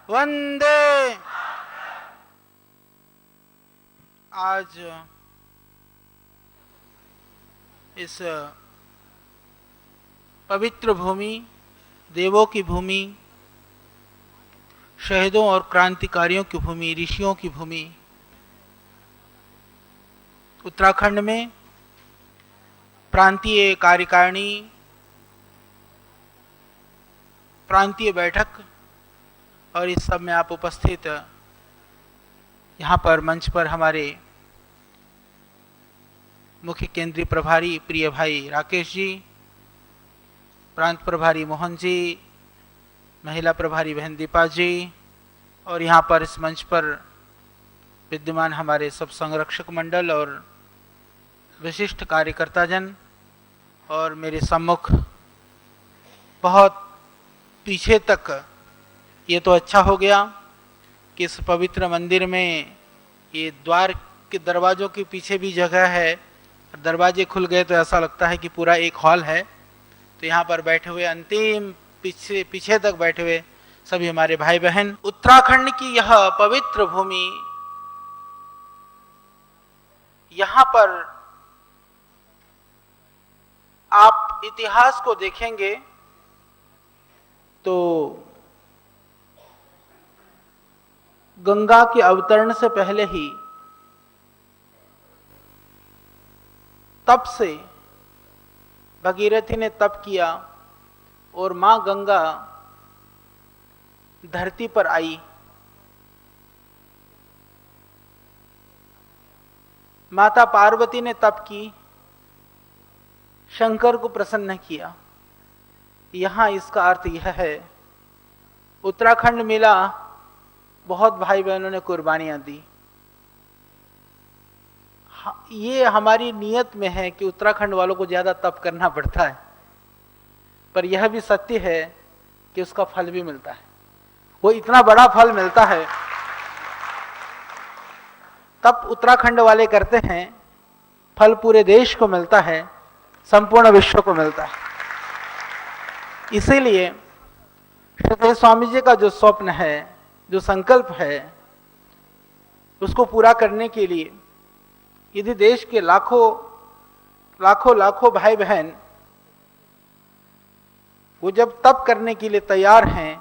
वंदे। आज इस पवित्र भूमि, देवों की भूमि, शहीदों और क्रांतिकारियों की भूमि, ऋषियों की भूमि उत्तराखंड में प्रांतीय कार्यकारिणी, प्रांतीय बैठक और इस सब में आप उपस्थित, यहाँ पर मंच पर हमारे मुख्य केंद्रीय प्रभारी प्रिय भाई राकेश जी, प्रांत प्रभारी मोहन जी, महिला प्रभारी बहन दीपा जी और यहाँ पर इस मंच पर विद्यमान हमारे सब संरक्षक मंडल और विशिष्ट कार्यकर्ता जन, और मेरे सम्मुख बहुत पीछे तक, ये तो अच्छा हो गया कि इस पवित्र मंदिर में ये द्वार के दरवाज़ों के पीछे भी जगह है, दरवाजे खुल गए तो ऐसा लगता है कि पूरा एक हॉल है। तो यहाँ पर बैठे हुए अंतिम पीछे तक बैठे हुए सभी हमारे भाई बहन, उत्तराखंड की यह पवित्र भूमि, यहाँ पर आप इतिहास को देखेंगे तो गंगा के अवतरण से पहले ही तप से भगीरथी ने तप किया और मां गंगा धरती पर आई। माता पार्वती ने तप की, शंकर को प्रसन्न किया। यहां इसका अर्थ यह है, उत्तराखंड मिला, बहुत भाई बहनों ने कुर्बानियां दी। ये हमारी नियत में है कि उत्तराखंड वालों को ज्यादा तप करना पड़ता है, पर यह भी सत्य है कि उसका फल भी मिलता है। वो इतना बड़ा फल मिलता है, तप उत्तराखंड वाले करते हैं, फल पूरे देश को मिलता है, संपूर्ण विश्व को मिलता है। इसीलिए श्री स्वामी जी का जो स्वप्न है, जो संकल्प है, उसको पूरा करने के लिए यदि देश के लाखों भाई बहन वो जब तप करने के लिए तैयार हैं,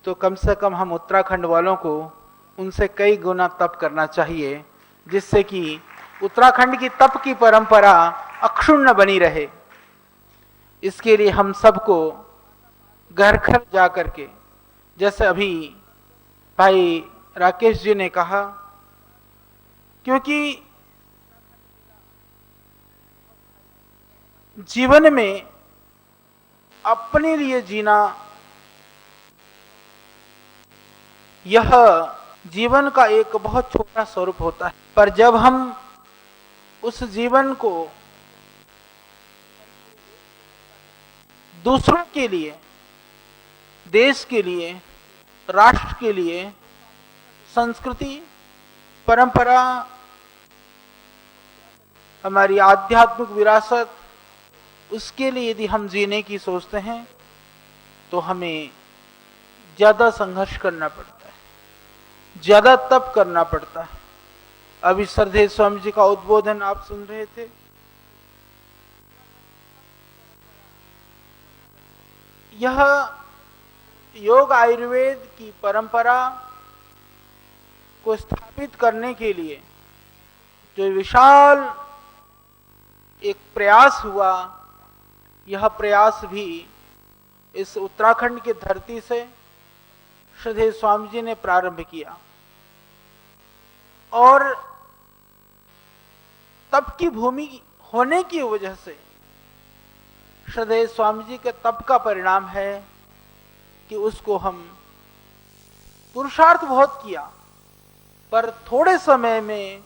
तो कम से कम हम उत्तराखंड वालों को उनसे कई गुना तप करना चाहिए, जिससे कि उत्तराखंड की तप की परंपरा अक्षुण्ण बनी रहे। इसके लिए हम सबको घर घर जा करके, जैसे अभी भाई राकेश जी ने कहा, क्योंकि जीवन में अपने लिए जीना यह जीवन का एक बहुत छोटा स्वरूप होता है, पर जब हम उस जीवन को दूसरों के लिए, देश के लिए, राष्ट्र के लिए, संस्कृति, परंपरा, हमारी आध्यात्मिक विरासत, उसके लिए यदि हम जीने की सोचते हैं तो हमें ज्यादा संघर्ष करना पड़ता है, ज्यादा तप करना पड़ता है। अभी श्रद्धेय स्वामी जी का उद्बोधन आप सुन रहे थे। यह योग आयुर्वेद की परंपरा को स्थापित करने के लिए जो विशाल एक प्रयास हुआ, यह प्रयास भी इस उत्तराखंड की धरती से श्रद्धेय स्वामी जी ने प्रारंभ किया, और तप की भूमि होने की वजह से श्रद्धेय स्वामी जी के तप का परिणाम है कि उसको हम पुरुषार्थ बहुत किया, पर थोड़े समय में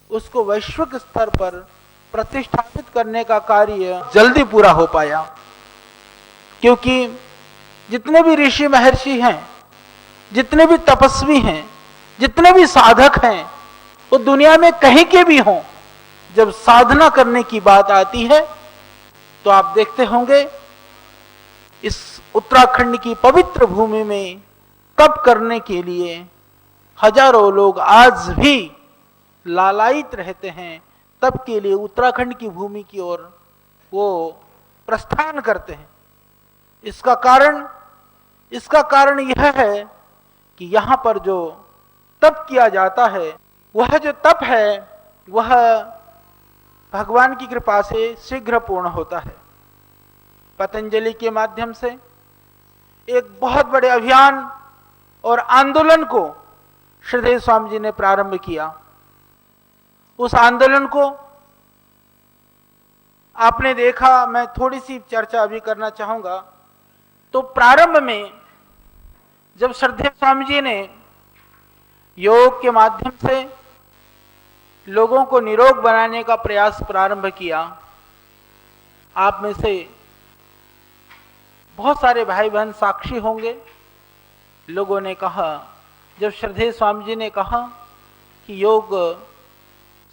उसको वैश्विक स्तर पर प्रतिष्ठापित करने का कार्य जल्दी पूरा हो पाया। क्योंकि जितने भी ऋषि महर्षि हैं, जितने भी तपस्वी हैं, जितने भी साधक हैं, वो दुनिया में कहीं के भी हों, जब साधना करने की बात आती है तो आप देखते होंगे इस उत्तराखंड की पवित्र भूमि में तप करने के लिए हजारों लोग आज भी लालायित रहते हैं, तप के लिए उत्तराखंड की भूमि की ओर वो प्रस्थान करते हैं। इसका कारण यह है कि यहां पर जो तप किया जाता है, वह जो तप है वह भगवान की कृपा से शीघ्र पूर्ण होता है। पतंजलि के माध्यम से एक बहुत बड़े अभियान और आंदोलन को श्रीदेव स्वामी जी ने प्रारंभ किया। उस आंदोलन को आपने देखा, मैं थोड़ी सी चर्चा अभी करना चाहूंगा। तो प्रारंभ में जब श्रीदेव स्वामी जी ने योग के माध्यम से लोगों को निरोग बनाने का प्रयास प्रारंभ किया, आप में से बहुत सारे भाई बहन साक्षी होंगे। लोगों ने कहा, जब श्रीदेव स्वामी जी ने कहा कि योग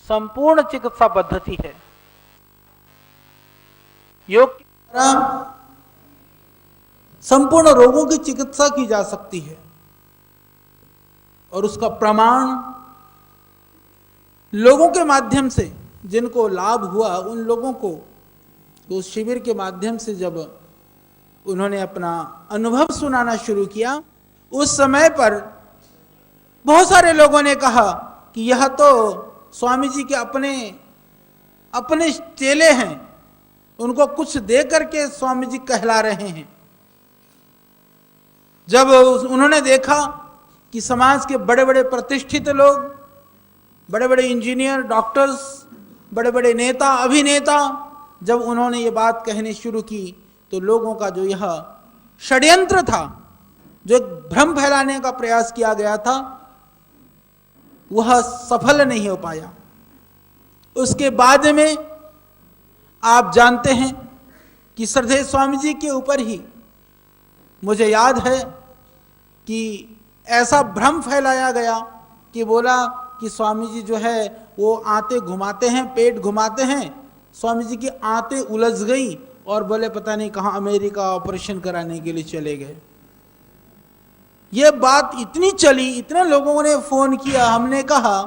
संपूर्ण चिकित्सा पद्धति है, योग के द्वारा संपूर्ण रोगों की चिकित्सा की जा सकती है, और उसका प्रमाण लोगों के माध्यम से जिनको लाभ हुआ, उन लोगों को उस शिविर के माध्यम से जब उन्होंने अपना अनुभव सुनाना शुरू किया, उस समय पर बहुत सारे लोगों ने कहा कि यह तो स्वामी जी के अपने चेले हैं, उनको कुछ दे करके स्वामी जी कहला रहे हैं। जब उन्होंने देखा कि समाज के बड़े बड़े प्रतिष्ठित लोग, बड़े बड़े इंजीनियर, डॉक्टर्स, बड़े बड़े नेता, अभिनेता, जब उन्होंने ये बात कहनी शुरू की, तो लोगों का जो यह षड्यंत्र था, जो भ्रम फैलाने का प्रयास किया गया था, वह सफल नहीं हो पाया। उसके बाद में आप जानते हैं कि श्रीदेव स्वामी जी के ऊपर ही मुझे याद है कि ऐसा भ्रम फैलाया गया कि बोला कि स्वामी जी जो है वो आंतें घुमाते हैं, पेट घुमाते हैं। स्वामी जी की आंतें उलझ गई और बोले पता नहीं कहाँ अमेरिका ऑपरेशन कराने के लिए चले गए। ये बात इतनी चली, इतने लोगों ने फोन किया। हमने कहा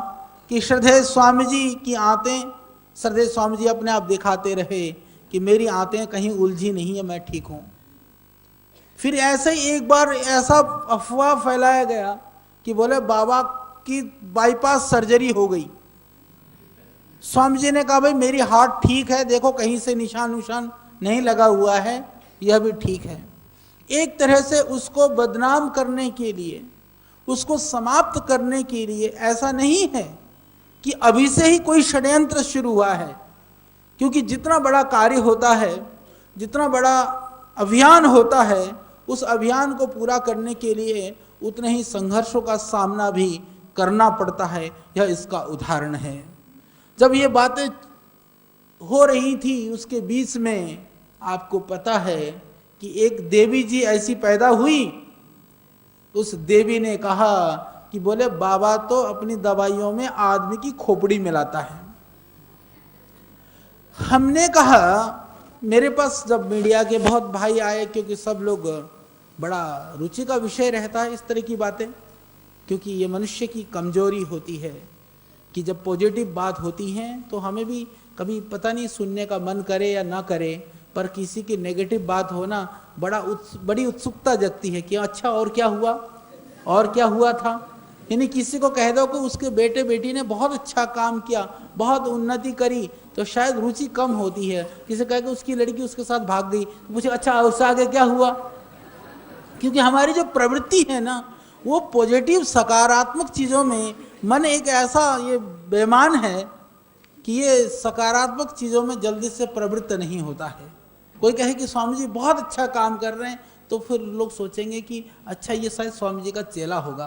कि श्रीदेव स्वामी जी की आंतें, श्रीदेव स्वामी जी अपने आप दिखाते रहे कि मेरी आंतें कहीं उलझी नहीं है, मैं ठीक हूं। फिर ऐसे ही एक बार ऐसा अफवाह फैलाया गया कि बोले बाबा की बाईपास सर्जरी हो गई। स्वामी जी ने कहा भाई मेरी हार्ट ठीक है, देखो कहीं से निशान नहीं लगा हुआ है, यह भी ठीक है। एक तरह से उसको बदनाम करने के लिए, उसको समाप्त करने के लिए, ऐसा नहीं है कि अभी से ही कोई षड्यंत्र शुरू हुआ है, क्योंकि जितना बड़ा कार्य होता है, जितना बड़ा अभियान होता है, उस अभियान को पूरा करने के लिए उतने ही संघर्षों का सामना भी करना पड़ता है। यह इसका उदाहरण है। जब ये बातें हो रही थी, उसके बीच में आपको पता है कि एक देवी जी ऐसी पैदा हुई। उस देवी ने कहा कि बोले बाबा तो अपनी दवाइयों में आदमी की खोपड़ी मिलाता है। हमने कहा, मेरे पास जब मीडिया के बहुत भाई आए, क्योंकि सब लोग बड़ा रुचि का विषय रहता है इस तरह की बातें, क्योंकि ये मनुष्य की कमजोरी होती है कि जब पॉजिटिव बात होती है तो हमें भी कभी पता नहीं सुनने का मन करे या ना करे, पर किसी की नेगेटिव बात होना बड़ी उत्सुकता जगती है कि अच्छा और क्या हुआ, और क्या हुआ था। यानी किसी को कह दो कि उसके बेटे बेटी ने बहुत अच्छा काम किया, बहुत उन्नति करी, तो शायद रुचि कम होती है। किसी कहे कि उसकी लड़की उसके साथ भाग गई, तो पूछे अच्छा उससे आगे क्या हुआ। क्योंकि हमारी जो प्रवृत्ति है ना, वो पॉजिटिव सकारात्मक चीज़ों में, मन एक ऐसा ये बेईमान है कि ये सकारात्मक चीज़ों में जल्दी से प्रवृत्त नहीं होता है। कोई कहे कि स्वामी जी बहुत अच्छा काम कर रहे हैं, तो फिर लोग सोचेंगे कि अच्छा ये शायद स्वामी जी का चेला होगा,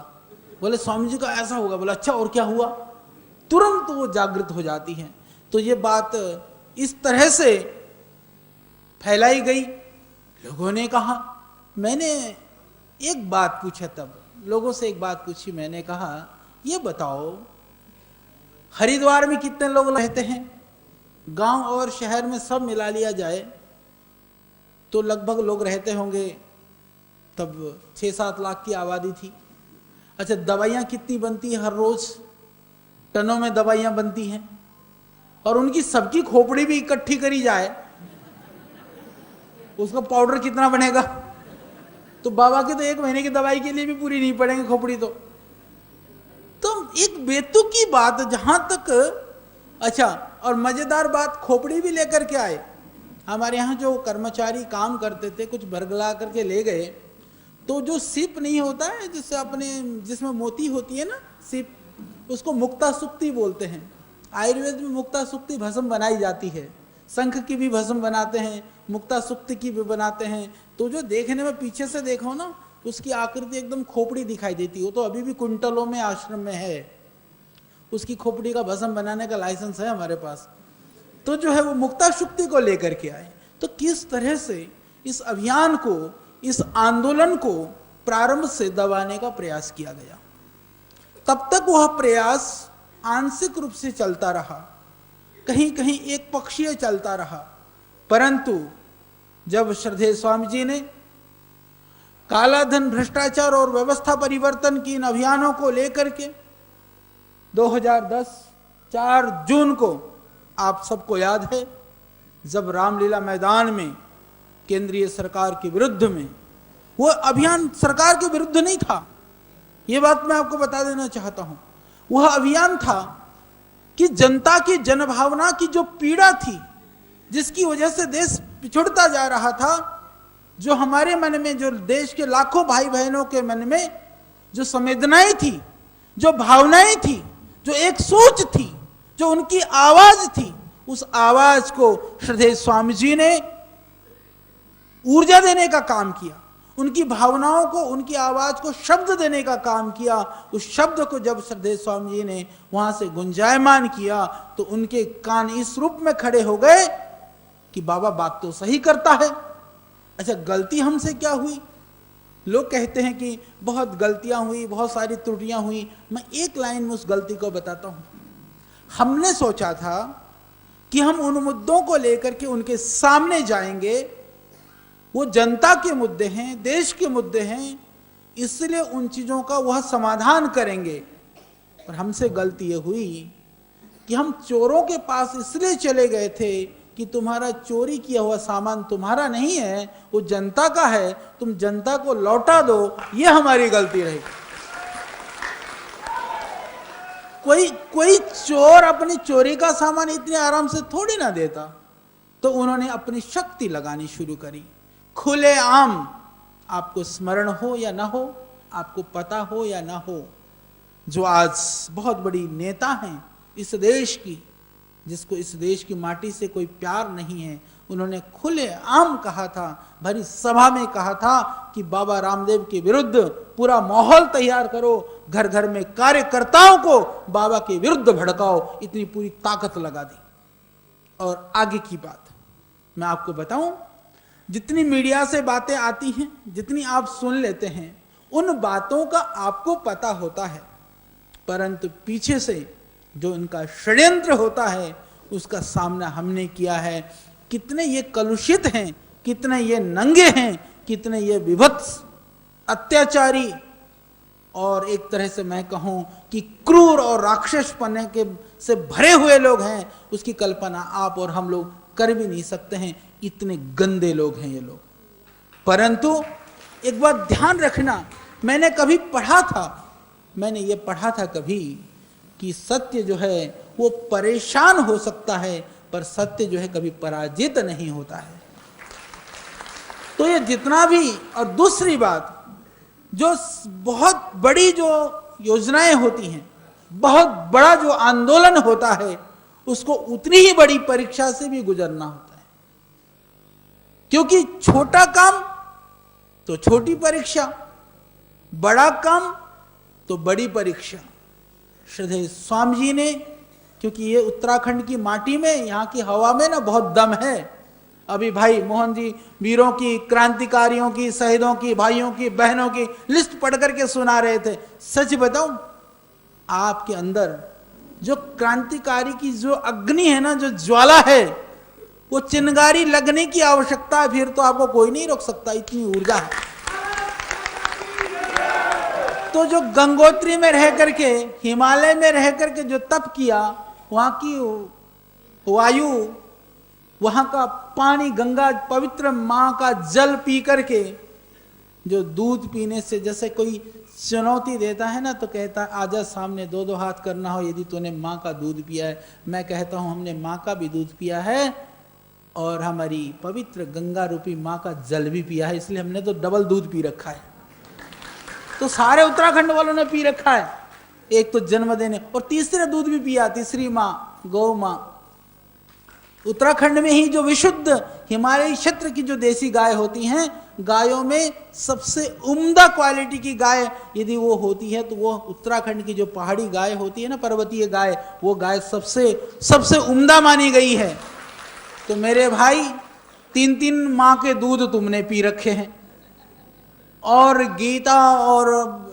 बोले स्वामी जी का ऐसा होगा, बोले अच्छा और क्या हुआ, तुरंत वो जागृत हो जाती हैं। तो ये बात इस तरह से फैलाई गई। लोगों ने कहा, मैंने एक बात पूछा, तब लोगों से एक बात पूछी, मैंने कहा ये बताओ हरिद्वार में कितने लोग रहते हैं? गांव और शहर में सब मिला लिया जाए तो लगभग लोग रहते होंगे, तब 6-7 लाख की आबादी थी। अच्छा, दवाइयाँ कितनी बनती है हर रोज? टनों में दवाइयाँ बनती हैं, और उनकी सबकी खोपड़ी भी इकट्ठी करी जाए, उसका पाउडर कितना बनेगा? तो बाबा की तो 1 महीने की दवाई के लिए भी पूरी नहीं पड़ेगी खोपड़ी। तो एक बेतुकी बात जहां तक। अच्छा, और मजेदार बात, खोपड़ी भी लेकर के आए। हमारे यहाँ जो कर्मचारी काम करते थे, कुछ बरगला करके ले गए, तो जो सिप नहीं होता है जिससे अपने, जिसमें मोती होती है ना सिप, उसको मुक्ता सुक्ति बोलते हैं। आयुर्वेद में मुक्ता सुक्ति भस्म बनाई जाती है, शंख की भी भस्म बनाते हैं, मुक्ता सुक्ति की भी बनाते हैं। तो जो देखने में पीछे से देखो ना, उसकी आकृति एकदम खोपड़ी दिखाई देती हो। तो अभी भी कुंटलों में आश्रम में है, उसकी खोपड़ी का भस्म बनाने का लाइसेंस है हमारे पास। तो जो है वो मुक्ता सुक्ति को लेकर के आए। तो किस तरह से इस अभियान को, इस आंदोलन को प्रारंभ से दबाने का प्रयास किया गया। तब तक वह प्रयास आंशिक रूप से चलता रहा, कहीं कहीं एक पक्षीय चलता रहा। परंतु जब श्रद्धेय स्वामी जी ने काला धन, भ्रष्टाचार और व्यवस्था परिवर्तन की इन अभियानों को लेकर के 2010 4 जून को, आप सबको याद है, जब रामलीला मैदान में केंद्रीय सरकार के विरुद्ध में, वो अभियान सरकार के विरुद्ध नहीं था, ये बात मैं आपको बता देना चाहता हूं। वह अभियान था कि जनता की जनभावना की जो पीड़ा थी, जिसकी वजह से देश पिछड़ता जा रहा था, जो हमारे मन में, जो देश के लाखों भाई बहनों के मन में जो संवेदनाएं थी, जो भावनाएं थी, जो एक सोच थी, जो उनकी आवाज थी, उस आवाज को श्रद्धेय स्वामी जी ने ऊर्जा देने का काम किया, उनकी भावनाओं को, उनकी आवाज को शब्द देने का काम किया। उस शब्द को जब श्रद्धेय स्वामी जी ने वहां से गुंजायमान किया, तो उनके कान इस रूप में खड़े हो गए कि बाबा बात तो सही करता है। अच्छा, गलती हमसे क्या हुई? लोग कहते हैं कि बहुत गलतियां हुई, बहुत सारी त्रुटियां हुई। मैं एक लाइन में उस गलती को बताता हूं। हमने सोचा था कि हम उन मुद्दों को लेकर के उनके सामने जाएंगे, वो जनता के मुद्दे हैं, देश के मुद्दे हैं, इसलिए उन चीजों का वह समाधान करेंगे। और हमसे गलती ये हुई कि हम चोरों के पास इसलिए चले गए थे कि तुम्हारा चोरी किया हुआ सामान तुम्हारा नहीं है, वो जनता का है, तुम जनता को लौटा दो। ये हमारी गलती रही। कोई चोर अपनी चोरी का सामान इतने आराम से थोड़ी ना देता। तो उन्होंने अपनी शक्ति लगानी शुरू करी, खुलेआम। आपको स्मरण हो या ना हो, आपको पता हो या ना हो, जो आज बहुत बड़ी नेता हैं इस देश की, जिसको इस देश की माटी से कोई प्यार नहीं है, उन्होंने खुलेआम कहा था, भरी सभा में कहा था कि बाबा रामदेव के विरुद्ध पूरा माहौल तैयार करो, घर घर में कार्यकर्ताओं को बाबा के विरुद्ध भड़काओ। इतनी पूरी ताकत लगा दी। और आगे की बात मैं आपको बताऊं, जितनी मीडिया से बातें आती हैं, जितनी आप सुन लेते हैं, उन बातों का आपको पता होता है, परंतु पीछे से जो इनका षड्यंत्र होता है उसका सामना हमने किया है। कितने ये कलुषित हैं, कितने ये नंगे हैं, कितने ये विभत्स, अत्याचारी और एक तरह से मैं कहूं कि क्रूर और राक्षसपने के से भरे हुए लोग हैं। उसकी कल्पना आप और हम लोग कर भी नहीं सकते हैं, इतने गंदे लोग हैं ये लोग। परंतु एक बात ध्यान रखना, मैंने कभी पढ़ा था, मैंने ये पढ़ा था कभी कि सत्य जो है वो परेशान हो सकता है, पर सत्य जो है कभी पराजित नहीं होता है। तो ये जितना भी, और दूसरी बात, जो बहुत बड़ी जो योजनाएं होती हैं, बहुत बड़ा जो आंदोलन होता है, उसको उतनी ही बड़ी परीक्षा से भी गुजरना होता है। क्योंकि छोटा काम तो छोटी परीक्षा, बड़ा काम तो बड़ी परीक्षा। श्रद्धेय स्वामी जी ने, क्योंकि ये उत्तराखंड की माटी में, यहाँ की हवा में ना बहुत दम है। अभी भाई मोहन जी वीरों की, क्रांतिकारियों की, शहीदों की, भाइयों की, बहनों की लिस्ट पढ़ करके सुना रहे थे। सच बताऊं, आपके अंदर जो क्रांतिकारी की जो अग्नि है ना, जो ज्वाला है, वो चिंगारी लगने की आवश्यकता है, फिर तो आपको कोई नहीं रोक सकता, इतनी ऊर्जा है। तो जो गंगोत्री में रह करके, हिमालय में रह करके जो तप किया, वहां की वायु, वहां का पानी, गंगा पवित्र मां का जल पी करके, जो दूध पीने से, जैसे कोई चुनौती देता है ना तो कहता है आजा सामने, दो दो हाथ करना हो यदि तूने मां का दूध पिया है। मैं कहता हूं हमने मां का भी दूध पिया है और हमारी पवित्र गंगा रूपी मां का जल भी पिया है, इसलिए हमने तो डबल दूध पी रखा है। तो सारे उत्तराखंड वालों ने पी रखा है, एक तो जन्म देने, और तीसरा दूध भी पिया, तीसरी मां गौ मां। उत्तराखंड में ही जो विशुद्ध हिमालयी क्षेत्र की जो देसी गाय होती हैं, गायों में सबसे उम्दा क्वालिटी की गाय यदि वो होती है तो वो उत्तराखंड की जो पहाड़ी गाय होती है ना, पर्वतीय गाय, वो गाय सबसे उम्दा मानी गई है। तो मेरे भाई 3-3 माँ के दूध तुमने पी रखे हैं, और गीता और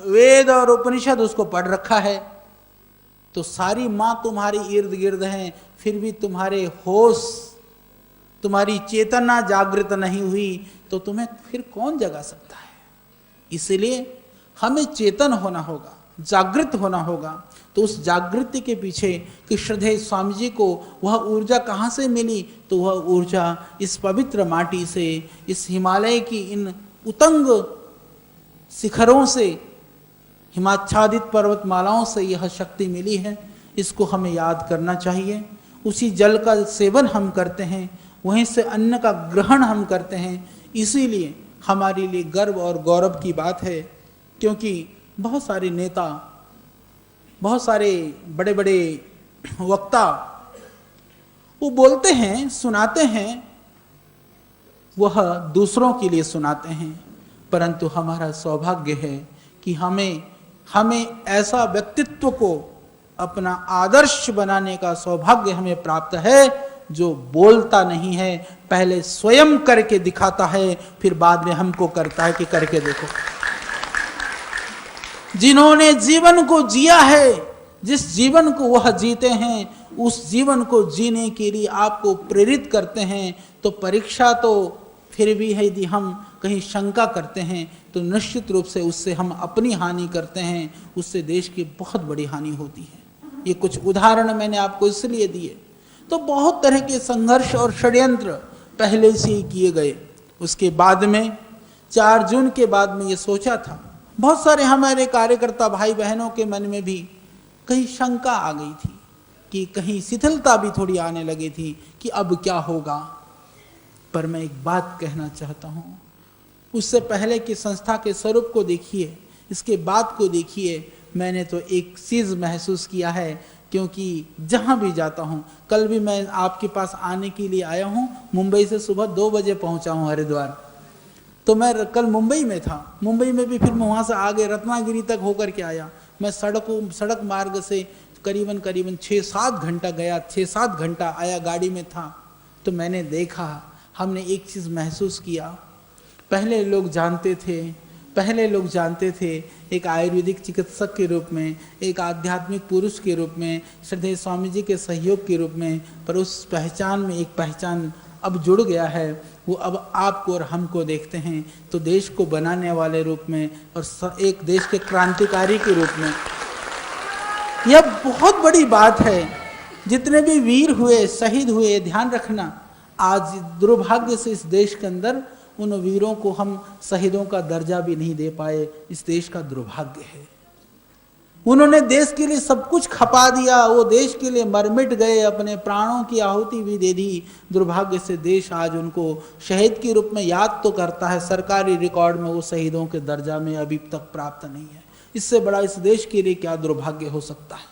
वेद और उपनिषद उसको पढ़ रखा है। तो सारी माँ तुम्हारी इर्द गिर्द हैं, फिर भी तुम्हारे होश, तुम्हारी चेतना जागृत नहीं हुई तो तुम्हें फिर कौन जगा सकता है। इसलिए हमें चेतन होना होगा, जागृत होना होगा। तो उस जागृति के पीछे कि श्रद्धेय स्वामी जी को वह ऊर्जा कहाँ से मिली, तो वह ऊर्जा इस पवित्र माटी से, इस हिमालय की इन उतंग शिखरों से, हिमाच्छादित पर्वतमालाओं से यह शक्ति मिली है। इसको हमें याद करना चाहिए। उसी जल का सेवन हम करते हैं, वहीं से अन्न का ग्रहण हम करते हैं। इसीलिए हमारे लिए गर्व और गौरव की बात है, क्योंकि बहुत सारे नेता, बहुत सारे बड़े बड़े वक्ता वो बोलते हैं, सुनाते हैं, वह दूसरों के लिए सुनाते हैं, परंतु हमारा सौभाग्य है कि हमें ऐसा व्यक्तित्व को अपना आदर्श बनाने का सौभाग्य हमें प्राप्त है, जो बोलता नहीं है, पहले स्वयं करके दिखाता है, फिर बाद में हमको करता है कि करके देखो। जिन्होंने जीवन को जिया है, जिस जीवन को वह जीते हैं, उस जीवन को जीने के लिए आपको प्रेरित करते हैं। तो परीक्षा तो फिर भी है, यदि हम कहीं शंका करते हैं तो निश्चित रूप से उससे हम अपनी हानि करते हैं, उससे देश की बहुत बड़ी हानि होती है। ये कुछ उदाहरण मैंने आपको इसलिए दिए। तो बहुत तरह के संघर्ष और षड्यंत्र पहले से ही किए गए। उसके बाद में 4 जून के बाद में ये सोचा था, बहुत सारे हमारे कार्यकर्ता भाई बहनों के मन में भी कहीं शंका आ गई थी, कि कहीं शिथिलता भी थोड़ी आने लगी थी कि अब क्या होगा। पर मैं एक बात कहना चाहता हूँ, उससे पहले कि संस्था के स्वरूप को देखिए, इसके बाद को देखिए, मैंने तो एक चीज़ महसूस किया है, क्योंकि जहाँ भी जाता हूँ, कल भी मैं आपके पास आने के लिए आया हूँ, मुंबई से सुबह 2 बजे पहुँचा हूँ हरिद्वार। तो मैं कल मुंबई में था, मुंबई में भी फिर मैं वहाँ से आगे रत्नागिरी तक होकर के आया। मैं सड़क मार्ग से करीबन 6-7 घंटा गया, 6-7 घंटा आया, गाड़ी में था। तो मैंने देखा, हमने एक चीज़ महसूस किया, पहले लोग जानते थे एक आयुर्वेदिक चिकित्सक के रूप में, एक आध्यात्मिक पुरुष के रूप में, श्रद्धेय स्वामी जी के सहयोग के रूप में, पर उस पहचान में एक पहचान अब जुड़ गया है। वो अब आपको और हमको देखते हैं तो देश को बनाने वाले रूप में और एक देश के क्रांतिकारी के रूप में। यह बहुत बड़ी बात है। जितने भी वीर हुए, शहीद हुए, ध्यान रखना, आज दुर्भाग्य से इस देश के अंदर उन वीरों को हम शहीदों का दर्जा भी नहीं दे पाए। इस देश का दुर्भाग्य है। उन्होंने देश के लिए सब कुछ खपा दिया, वो देश के लिए मर मिट गए, अपने प्राणों की आहुति भी दे दी। दुर्भाग्य से देश आज उनको शहीद के रूप में याद तो करता है, सरकारी रिकॉर्ड में वो शहीदों के दर्जा में अभी तक प्राप्त नहीं है। इससे बड़ा इस देश के लिए क्या दुर्भाग्य हो सकता है।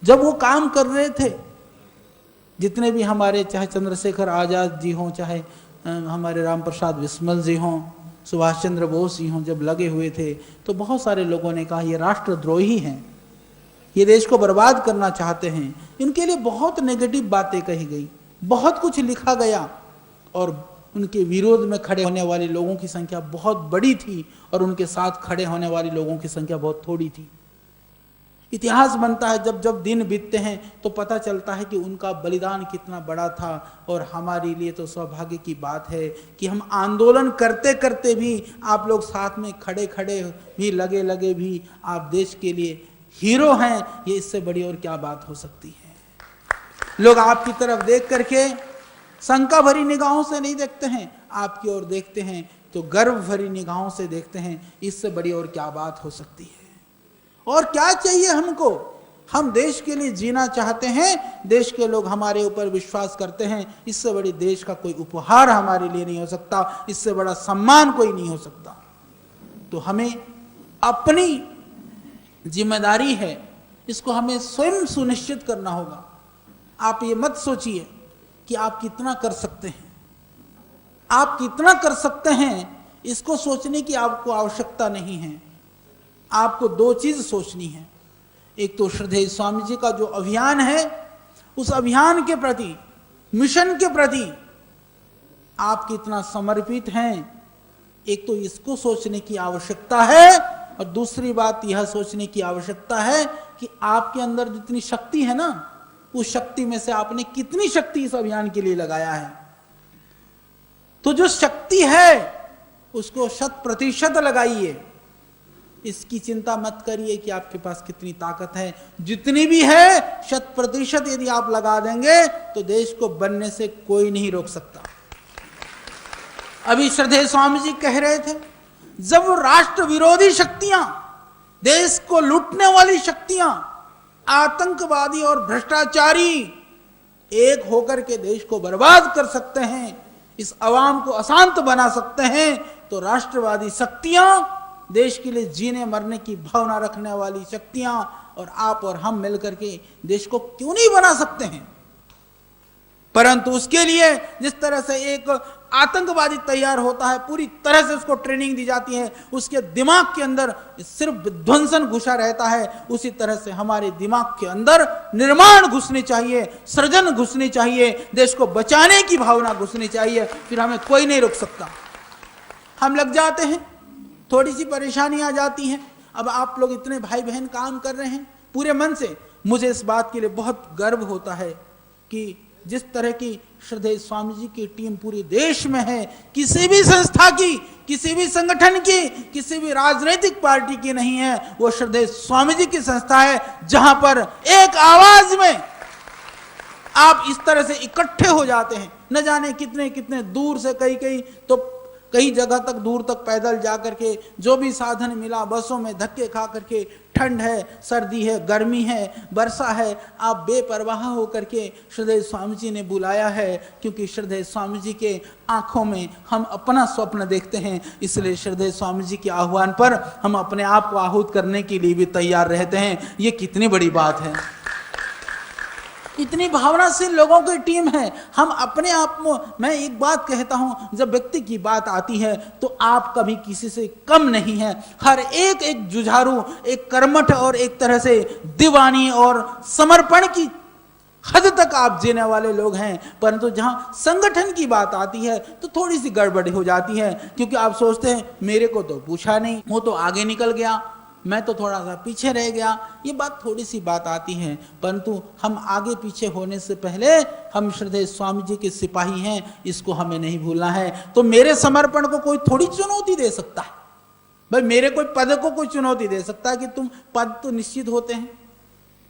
जब वो काम कर रहे थे, जितने भी हमारे, चाहे चंद्रशेखर आजाद जी हों, चाहे हमारे राम प्रसाद बिस्मिल जी हों, सुभाष चंद्र बोस जी हों, जब लगे हुए थे तो बहुत सारे लोगों ने कहा ये राष्ट्रद्रोही हैं, ये देश को बर्बाद करना चाहते हैं। इनके लिए बहुत नेगेटिव बातें कही गई, बहुत कुछ लिखा गया, और उनके विरोध में खड़े होने वाले लोगों की संख्या बहुत बड़ी थी और उनके साथ खड़े होने वाले लोगों की संख्या बहुत थोड़ी थी। इतिहास बनता है। जब जब दिन बीतते हैं तो पता चलता है कि उनका बलिदान कितना बड़ा था। और हमारे लिए तो सौभाग्य की बात है कि हम आंदोलन करते करते भी आप लोग साथ में खड़े खड़े भी लगे लगे भी आप देश के लिए हीरो हैं। ये इससे बड़ी और क्या बात हो सकती है। लोग आपकी तरफ देख करके शंका भरी निगाहों से नहीं देखते हैं, आपकी ओर देखते हैं तो गर्व भरी निगाहों से देखते हैं। इससे बड़ी और क्या बात हो सकती है। और क्या चाहिए हमको? हम देश के लिए जीना चाहते हैं, देश के लोग हमारे ऊपर विश्वास करते हैं। इससे बड़ी देश का कोई उपहार हमारे लिए नहीं हो सकता, इससे बड़ा सम्मान कोई नहीं हो सकता। तो हमें अपनी जिम्मेदारी है, इसको हमें स्वयं सुनिश्चित करना होगा। आप ये मत सोचिए कि आप कितना कर सकते हैं। आप कितना कर सकते हैं इसको सोचने की आपको आवश्यकता नहीं है। आपको दो चीज सोचनी है। एक तो श्रद्धेय स्वामी जी का जो अभियान है, उस अभियान के प्रति, मिशन के प्रति आप कितना समर्पित हैं, एक तो इसको सोचने की आवश्यकता है। और दूसरी बात यह सोचने की आवश्यकता है कि आपके अंदर जितनी शक्ति है ना, उस शक्ति में से आपने कितनी शक्ति इस अभियान के लिए लगाया है। तो जो शक्ति है उसको 100% लगाइए। इसकी चिंता मत करिए कि आपके पास कितनी ताकत है। जितनी भी है 100% यदि आप लगा देंगे तो देश को बनने से कोई नहीं रोक सकता। अभी श्रद्धेय स्वामी जी कह रहे थे, जब राष्ट्र विरोधी शक्तियां, देश को लूटने वाली शक्तियां, आतंकवादी और भ्रष्टाचारी एक होकर के देश को बर्बाद कर सकते हैं, इस अवाम को अशांत बना सकते हैं, तो राष्ट्रवादी शक्तियां, देश के लिए जीने मरने की भावना रखने वाली शक्तियां और आप और हम मिलकर के देश को क्यों नहीं बना सकते हैं। परंतु उसके लिए जिस तरह से एक आतंकवादी तैयार होता है, पूरी तरह से उसको ट्रेनिंग दी जाती है, उसके दिमाग के अंदर सिर्फ विध्वंसन घुसा रहता है, उसी तरह से हमारे दिमाग के अंदर निर्माण घुसनी चाहिए, सृजन घुसनी चाहिए, देश को बचाने की भावना घुसनी चाहिए। फिर हमें कोई नहीं रोक सकता। हम लग जाते हैं, थोड़ी सी परेशानी आ जाती है। अब आप लोग इतने भाई बहन काम कर रहे हैं पूरे मन से, मुझे इस बात के लिए बहुत गर्व होता है कि जिस तरह की श्रद्धेय स्वामी जी की टीम पूरे देश में है, किसी भी संस्था की, किसी भी संगठन की, किसी भी राजनीतिक पार्टी की नहीं है, वो श्रद्धेय स्वामी जी की संस्था है, जहां पर एक आवाज में आप इस तरह से इकट्ठे हो जाते हैं। न जाने कितने कितने दूर से, कई जगह तक दूर तक पैदल जाकर के, जो भी साधन मिला बसों में धक्के खा करके, ठंड है, सर्दी है, गर्मी है, वर्षा है, आप बेपरवाह होकर के श्रद्धेय स्वामी जी ने बुलाया है, क्योंकि श्रद्धेय स्वामी जी के आंखों में हम अपना स्वप्न देखते हैं। इसलिए श्रद्धेय स्वामी जी के आह्वान पर हम अपने आप को आहूत करने के लिए भी तैयार रहते हैं। ये कितनी बड़ी बात है। इतनी भावनाशील लोगों की टीम है। हम अपने आप में, मैं एक बात कहता हूं, जब व्यक्ति की बात आती है तो आप कभी किसी से कम नहीं है। हर एक जुझारू, एक कर्मठ और एक तरह से दीवानी और समर्पण की हद तक आप जीने वाले लोग हैं। परंतु जहां संगठन की बात आती है तो थोड़ी सी गड़बड़ी हो जाती है, क्योंकि आप सोचते हैं मेरे को तो पूछा नहीं, वो तो आगे निकल गया, मैं तो थोड़ा सा पीछे रह गया। ये बात थोड़ी सी बात आती है, परंतु हम आगे पीछे होने से पहले हम श्रद्धेय स्वामी जी के सिपाही हैं, इसको हमें नहीं भूलना है। तो मेरे समर्पण को कोई थोड़ी चुनौती दे सकता है। भाई मेरे कोई पद को कोई चुनौती दे सकता है कि तुम पद तो निश्चित होते हैं।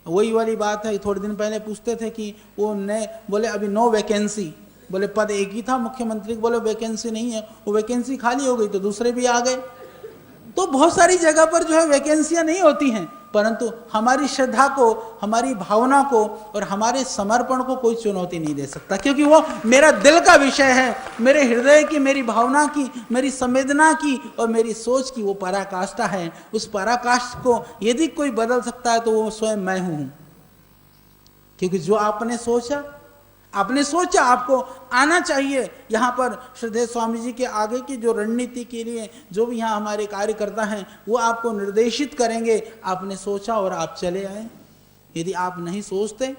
वही वाली बात है, थोड़े दिन पहले पूछते थे कि वो नए, बोले अभी नो वैकेंसी, बोले पद एक ही था मुख्यमंत्री, बोले वैकेंसी नहीं है, वो वैकेंसी खाली हो गई तो दूसरे भी आ गए। तो बहुत सारी जगह पर जो है वैकेंसियां नहीं होती हैं, परंतु हमारी श्रद्धा को, हमारी भावना को और हमारे समर्पण को कोई चुनौती नहीं दे सकता, क्योंकि वो मेरा दिल का विषय है, मेरे हृदय की, मेरी भावना की, मेरी संवेदना की और मेरी सोच की वो पराकाष्ठा है। उस पराकाष्ठा को यदि कोई बदल सकता है तो वो स्वयं मैं हूं, क्योंकि जो आपने सोचा आपको आना चाहिए। यहाँ पर श्रद्धेय स्वामी जी के आगे की जो रणनीति के लिए जो भी यहाँ हमारे कार्यकर्ता हैं वो आपको निर्देशित करेंगे। आपने सोचा और आप चले आए। यदि आप नहीं सोचते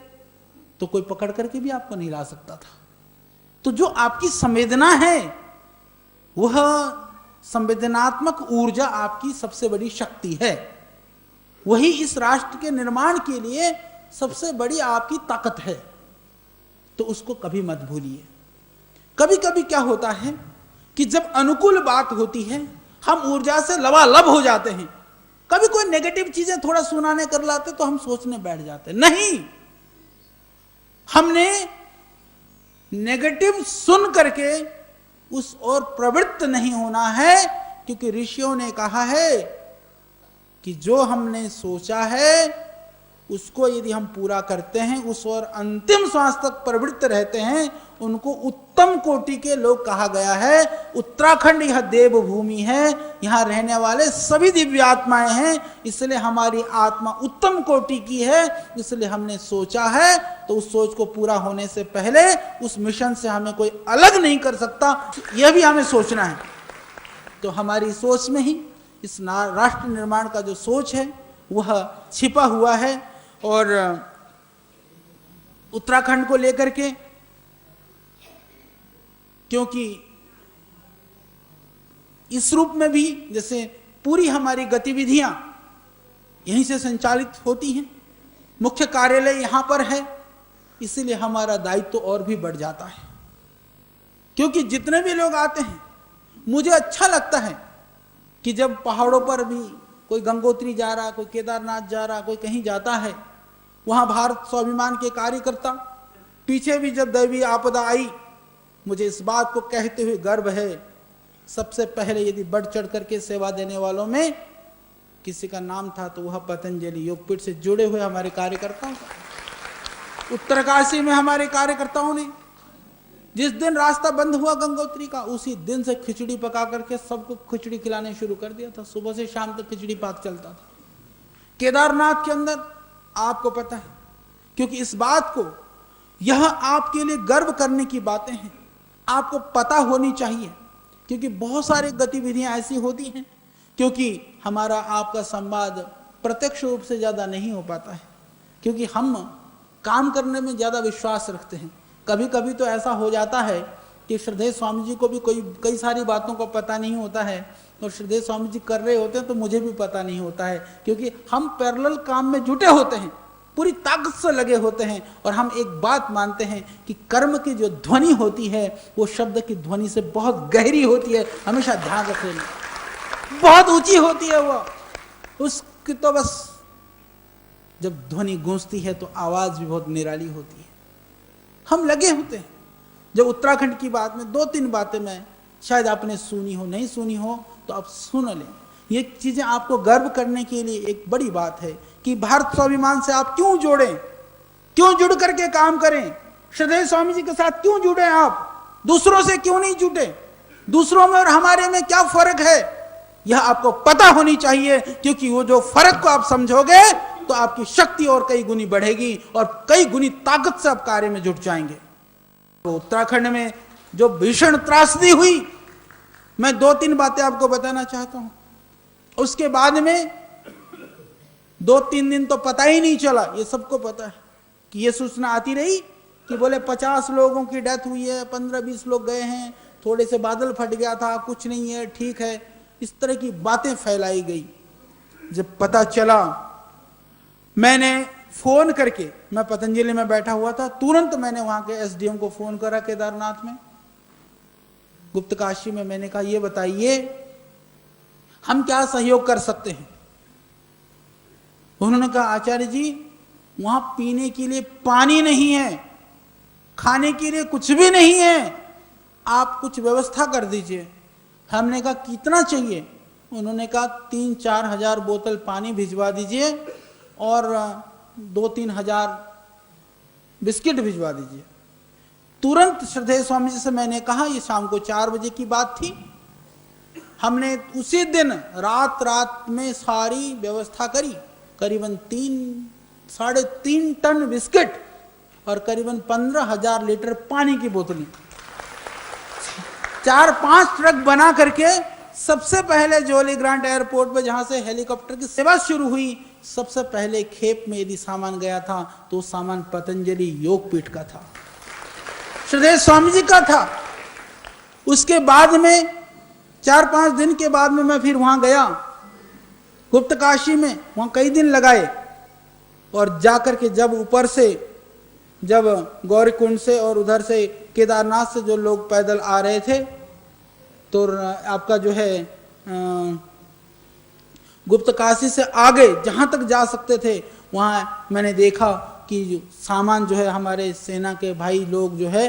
तो कोई पकड़ करके भी आपको नहीं ला सकता था। तो जो आपकी संवेदना है, वह संवेदनात्मक ऊर्जा आपकी सबसे बड़ी शक्ति है। वही इस राष्ट्र के निर्माण के लिए सबसे बड़ी आपकी ताकत है, तो उसको कभी मत भूलिए। कभी कभी क्या होता है कि जब अनुकूल बात होती है हम ऊर्जा से लबालब हो जाते हैं, कभी कोई नेगेटिव चीजें थोड़ा सुनाने कर लाते तो हम सोचने बैठ जाते, नहीं, हमने नेगेटिव सुन करके उस ओर प्रवृत्त नहीं होना है, क्योंकि ऋषियों ने कहा है कि जो हमने सोचा है उसको यदि हम पूरा करते हैं, उस ओर अंतिम श्वास तक प्रवृत्त रहते हैं, उनको उत्तम कोटि के लोग कहा गया है। उत्तराखंड यह देवभूमि है, यहाँ रहने वाले सभी दिव्य आत्माएं हैं, इसलिए हमारी आत्मा उत्तम कोटि की है। इसलिए हमने सोचा है तो उस सोच को पूरा होने से पहले उस मिशन से हमें कोई अलग नहीं कर सकता, यह भी हमें सोचना है। तो हमारी सोच में ही इस राष्ट्र निर्माण का जो सोच है वह छिपा हुआ है। और उत्तराखंड को लेकर के, क्योंकि इस रूप में भी जैसे पूरी हमारी गतिविधियां यहीं से संचालित होती हैं, मुख्य कार्यालय यहां पर है, इसीलिए हमारा दायित्व तो और भी बढ़ जाता है। क्योंकि जितने भी लोग आते हैं, मुझे अच्छा लगता है कि जब पहाड़ों पर भी कोई गंगोत्री जा रहा, कोई केदारनाथ जा रहा, कोई कहीं जाता है, वहां भारत स्वाभिमान के कार्यकर्ता, पीछे भी जब दैवीय आपदा आई, मुझे इस बात को कहते हुए गर्व है, सबसे पहले यदि बढ़ चढ़ करके सेवा देने वालों में किसी का नाम था तो वह पतंजलि योगपीठ से जुड़े हुए हमारे कार्यकर्ताओं का। उत्तरकाशी में हमारे कार्यकर्ताओं ने जिस दिन रास्ता बंद हुआ गंगोत्री का, उसी दिन से खिचड़ी पका करके सबको खिचड़ी खिलाने शुरू कर दिया था। सुबह से शाम तक खिचड़ी पाक चलता था। केदारनाथ के अंदर आपको पता है, क्योंकि इस बात को, यह आपके लिए गर्व करने की बातें हैं, आपको पता होनी चाहिए, क्योंकि बहुत सारी गतिविधियां ऐसी होती हैं, क्योंकि हमारा आपका संवाद प्रत्यक्ष रूप से ज्यादा नहीं हो पाता है, क्योंकि हम काम करने में ज्यादा विश्वास रखते हैं। कभी कभी तो ऐसा हो जाता है कि श्रद्धेय स्वामी जी को भी कई सारी बातों का पता नहीं होता है, और श्रद्धेय स्वामी जी कर रहे होते हैं तो मुझे भी पता नहीं होता है, क्योंकि हम पैरेलल काम में जुटे होते हैं, पूरी ताकत से लगे होते हैं। और हम एक बात मानते हैं कि कर्म की जो ध्वनि होती है वो शब्द की ध्वनि से बहुत गहरी होती है, हमेशा ध्यान रखें, बहुत ऊंची होती है वो, उसकी तो बस जब ध्वनि गूंजती है तो आवाज भी बहुत निराली होती है। हम लगे होते हैं। जब उत्तराखंड की बात में 2-3 बातें मैं शायद आपने सुनी हो, नहीं सुनी हो तो आप सुन लें। ये चीजें आपको गर्व करने के लिए एक बड़ी बात है कि भारत स्वाभिमान से आप क्यों जुड़ें, क्यों जुड़ करके काम करें, श्रद्धेय स्वामी जी के साथ क्यों जुड़े, आप दूसरों से क्यों नहीं जुटे, दूसरों में और हमारे में क्या फर्क है, यह आपको पता होनी चाहिए। क्योंकि वो जो फर्क को आप समझोगे तो आपकी शक्ति और कई गुनी बढ़ेगी और कई गुनी ताकत से आप कार्य में जुट जाएंगे। तो उत्तराखंड में जो भीषण त्रासदी हुई, मैं 2-3 बातें आपको बताना चाहता हूं। उसके बाद में 2-3 दिन तो पता ही नहीं चला, ये सबको पता है कि ये सूचना आती रही कि बोले 50 लोगों की डेथ हुई है, 15-20 लोग गए हैं, थोड़े से बादल फट गया था, कुछ नहीं है, ठीक है, इस तरह की बातें फैलाई गई। जब पता चला, मैंने फोन करके, मैं पतंजलि में बैठा हुआ था, तुरंत मैंने वहां के एसडीएम को फोन करा केदारनाथ में, गुप्तकाशी में। मैंने कहा ये बताइए हम क्या सहयोग कर सकते हैं। उन्होंने कहा आचार्य जी वहां पीने के लिए पानी नहीं है, खाने के लिए कुछ भी नहीं है, आप कुछ व्यवस्था कर दीजिए। हमने कहा कितना चाहिए? उन्होंने कहा 3-4 हजार बोतल पानी भिजवा दीजिए और 2-3 हजार बिस्किट भिजवा दीजिए। तुरंत श्रद्धेय स्वामी जी से मैंने कहा, ये शाम को 4 बजे की बात थी, हमने उसी दिन रात में सारी व्यवस्था करी। करीबन 3-3.5 टन बिस्किट और करीबन 15,000 लीटर पानी की बोतलें, 4-5 ट्रक बना करके सबसे पहले जोली ग्रांट एयरपोर्ट पे, जहां से हेलीकॉप्टर की सेवा शुरू हुई, सबसे पहले खेप में यदि सामान गया था तो सामान पतंजलि योगपीठ का था, श्रद्धेय स्वामी जी का था। उसके बाद में 4-5 दिन के बाद में मैं फिर वहां गया, गुप्तकाशी में वहाँ कई दिन लगाए, और जाकर के जब ऊपर से, जब गौरीकुंड से और उधर से केदारनाथ से जो लोग पैदल आ रहे थे, तो आपका जो है गुप्तकाशी से आगे जहाँ तक जा सकते थे वहाँ मैंने देखा कि जो सामान जो है हमारे सेना के भाई लोग जो है,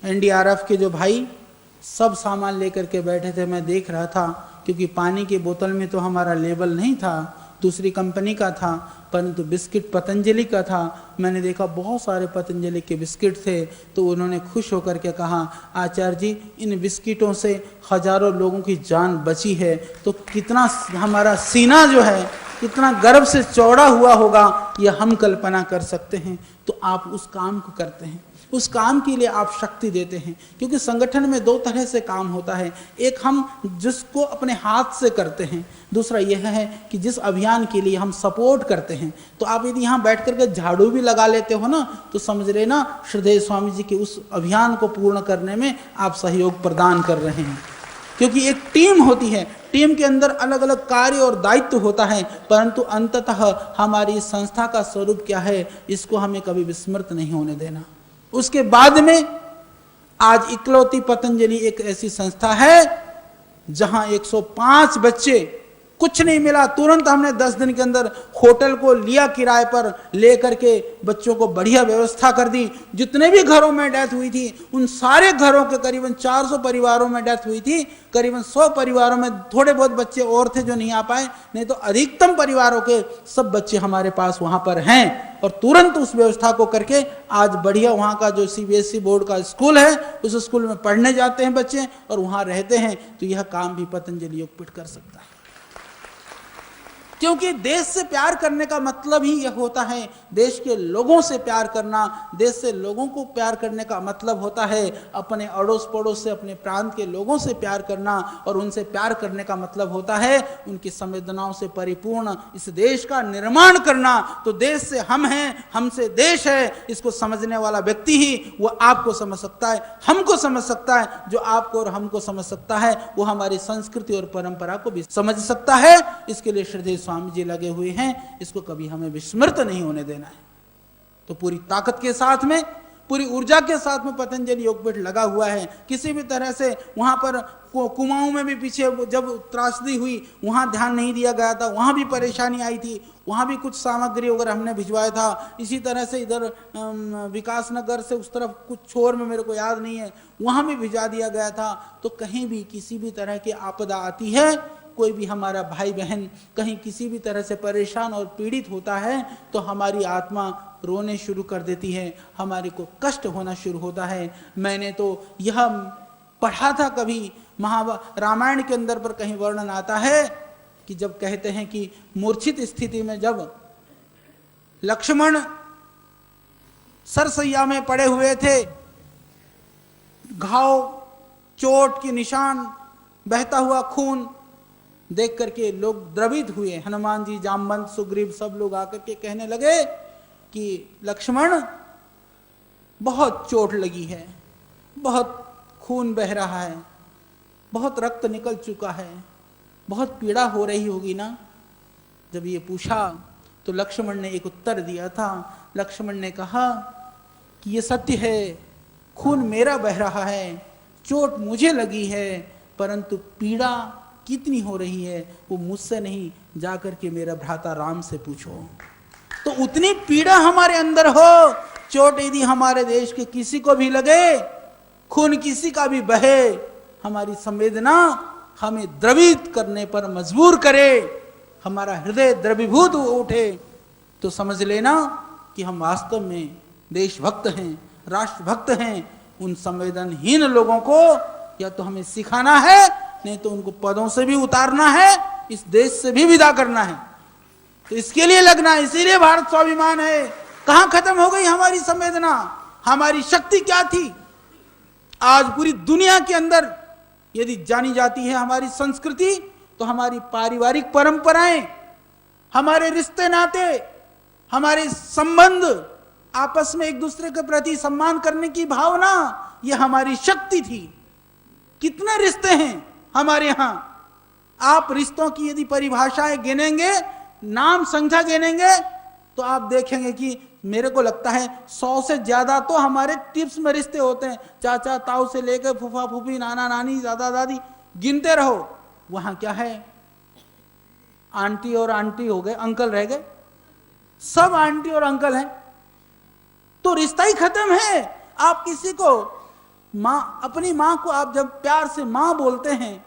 एनडीआरएफ के जो भाई, सब सामान लेकर के बैठे थे। मैं देख रहा था, क्योंकि पानी की बोतल में तो हमारा लेबल नहीं था, दूसरी कंपनी का था, परंतु बिस्किट पतंजलि का था। मैंने देखा बहुत सारे पतंजलि के बिस्किट थे। तो उन्होंने खुश होकर के कहा, आचार्य जी इन बिस्किटों से हजारों लोगों की जान बची है, तो कितना हमारा सीना जो है कितना गर्व से चौड़ा हुआ होगा, यह हम कल्पना कर सकते हैं। तो आप उस काम को करते हैं, उस काम के लिए आप शक्ति देते हैं। क्योंकि संगठन में दो तरह से काम होता है, एक हम जिसको अपने हाथ से करते हैं, दूसरा यह है कि जिस अभियान के लिए हम सपोर्ट करते हैं। तो आप यदि यहाँ बैठ करके झाड़ू भी लगा लेते हो ना, तो समझ लेना श्रद्धेय स्वामी जी के उस अभियान को पूर्ण करने में आप सहयोग प्रदान कर रहे हैं। क्योंकि एक टीम होती है, टीम के अंदर अलग अलग कार्य और दायित्व होता है, परंतु अंततः हमारी संस्था का स्वरूप क्या है, इसको हमें कभी विस्मृत नहीं होने देना। उसके बाद में आज इकलौती पतंजलि एक ऐसी संस्था है जहां 105 बच्चे, कुछ नहीं मिला, तुरंत हमने 10 दिन के अंदर होटल को लिया किराए पर, लेकर के बच्चों को बढ़िया व्यवस्था कर दी। जितने भी घरों में डेथ हुई थी उन सारे घरों के करीबन 400 परिवारों में डेथ हुई थी, करीबन 100 परिवारों में थोड़े बहुत बच्चे और थे जो नहीं आ पाए, नहीं तो अधिकतम परिवारों के सब बच्चे हमारे पास वहां पर हैं। और तुरंत उस व्यवस्था को करके आज बढ़िया वहां का जो सीबीएसई बोर्ड का स्कूल है, उस स्कूल में पढ़ने जाते हैं बच्चे और वहां रहते हैं। तो यह काम भी पतंजलि योगपीठ कर सकता है। क्योंकि देश से प्यार करने का मतलब ही यह होता है, देश के लोगों से प्यार करना। देश से लोगों को प्यार करने का मतलब होता है अपने अड़ोस पड़ोस से, अपने प्रांत के लोगों से प्यार करना, और उनसे प्यार करने का मतलब होता है उनकी संवेदनाओं से परिपूर्ण इस देश का निर्माण करना। तो देश से हम हैं, हमसे देश है, इसको समझने वाला व्यक्ति ही वो आपको समझ सकता है, हमको समझ सकता है। जो आपको और हमको समझ सकता है वो हमारी संस्कृति और परंपरा को भी समझ सकता है। इसके लिए श्रद्धेय स्वामी जी लगे हुए हैं, इसको कभी हमें विस्मृत नहीं होने देना है। तो पूरी ताकत के साथ में, पूरी ऊर्जा के साथ में पतंजलि योगपीठ लगा हुआ है। किसी भी तरह से वहां पर कुमाऊं में भी पीछे जब त्रासदी हुई वहां ध्यान नहीं दिया गया था, वहां भी परेशानी आई थी, वहां भी कुछ सामग्री वगैरह हमने भिजवाया था। इसी तरह से इधर विकास नगर से उस तरफ कुछ छोर में मेरे को याद नहीं है, वहां भी भिजा दिया गया था। तो कहीं भी किसी भी तरह की आपदा आती है, कोई भी हमारा भाई बहन कहीं किसी भी तरह से परेशान और पीड़ित होता है, तो हमारी आत्मा रोने शुरू कर देती है, हमारे को कष्ट होना शुरू होता है। मैंने तो यह पढ़ा था कभी रामायण के अंदर पर कहीं वर्णन आता है कि जब कहते हैं कि मूर्छित स्थिति में जब लक्ष्मण सरसैया में पड़े हुए थे, घाव, चोट के निशान, बहता हुआ खून देख करके लोग द्रवित हुए। हनुमान जी, जामवंत, सुग्रीव सब लोग आकर के कहने लगे कि लक्ष्मण बहुत चोट लगी है, बहुत खून बह रहा है, बहुत रक्त निकल चुका है, बहुत पीड़ा हो रही होगी ना। जब ये पूछा तो लक्ष्मण ने एक उत्तर दिया था। लक्ष्मण ने कहा कि ये सत्य है, खून मेरा बह रहा है, चोट मुझे लगी है, परंतु पीड़ा कितनी हो रही है वो मुझसे नहीं, जाकर के मेरा भ्राता राम से पूछो। तो उतनी पीड़ा हमारे अंदर हो, चोट यदि हमारे देश के किसी को भी लगे, खून किसी का भी बहे, हमारी संवेदना हमें द्रवित करने पर मजबूर करे, हमारा हृदय द्रवीभूत उठे, तो समझ लेना कि हम वास्तव में देशभक्त हैं, राष्ट्रभक्त हैं। उन संवेदनहीन लोगों को या तो हमें सिखाना है, नहीं तो उनको पदों से भी उतारना है, इस देश से भी विदा करना है। तो इसके लिए लगना है। इसीलिए भारत स्वाभिमान है। कहां खत्म हो गई हमारी संवेदना, हमारी शक्ति क्या थी? आज पूरी दुनिया के अंदर यदि जानी जाती है हमारी संस्कृति, तो हमारी पारिवारिक परंपराएं, हमारे रिश्ते नाते, हमारे संबंध, आपस में एक दूसरे के प्रति सम्मान करने की भावना, यह हमारी शक्ति थी। कितने रिश्ते हैं हमारे यहाँ, आप रिश्तों की यदि परिभाषाएं गिनेंगे, नाम संख्या गिनेंगे, तो आप देखेंगे कि मेरे को लगता है 100 से ज्यादा तो हमारे टिप्स में रिश्ते होते हैं। चाचा ताऊ से लेकर फूफा फूफी, नाना नानी, दादा दादी, गिनते रहो। वहां क्या है, आंटी और आंटी हो गए, अंकल रह गए, सब आंटी और अंकल हैं, तो रिश्ता ही खत्म है। आप किसी को मां, अपनी मां को आप जब प्यार से मां बोलते हैं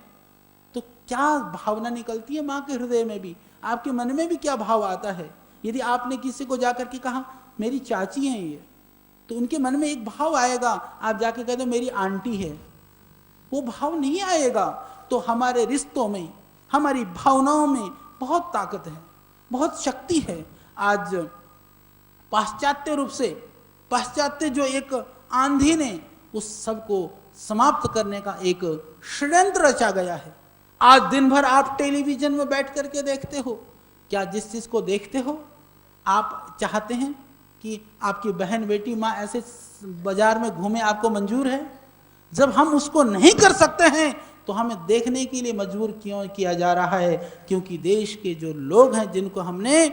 तो क्या भावना निकलती है मां के हृदय में भी, आपके मन में भी क्या भाव आता है। यदि आपने किसी को जाकर के कहा मेरी चाची है ये, तो उनके मन में एक भाव आएगा। आप जाके कह दो मेरी आंटी है, वो भाव नहीं आएगा। तो हमारे रिश्तों में, हमारी भावनाओं में बहुत ताकत है, बहुत शक्ति है। आज पाश्चात्य रूप से, पाश्चात्य जो एक आंधी ने उस सबको समाप्त करने का एक षड्यंत्र रचा गया है। आज दिन भर आप टेलीविजन में बैठ करके देखते हो, क्या जिस चीज को देखते हो आप चाहते हैं कि आपकी बहन बेटी माँ ऐसे बाजार में घूमे, आपको मंजूर है? जब हम उसको नहीं कर सकते हैं तो हमें देखने के लिए मजबूर क्यों किया जा रहा है? क्योंकि देश के जो लोग हैं, जिनको हमने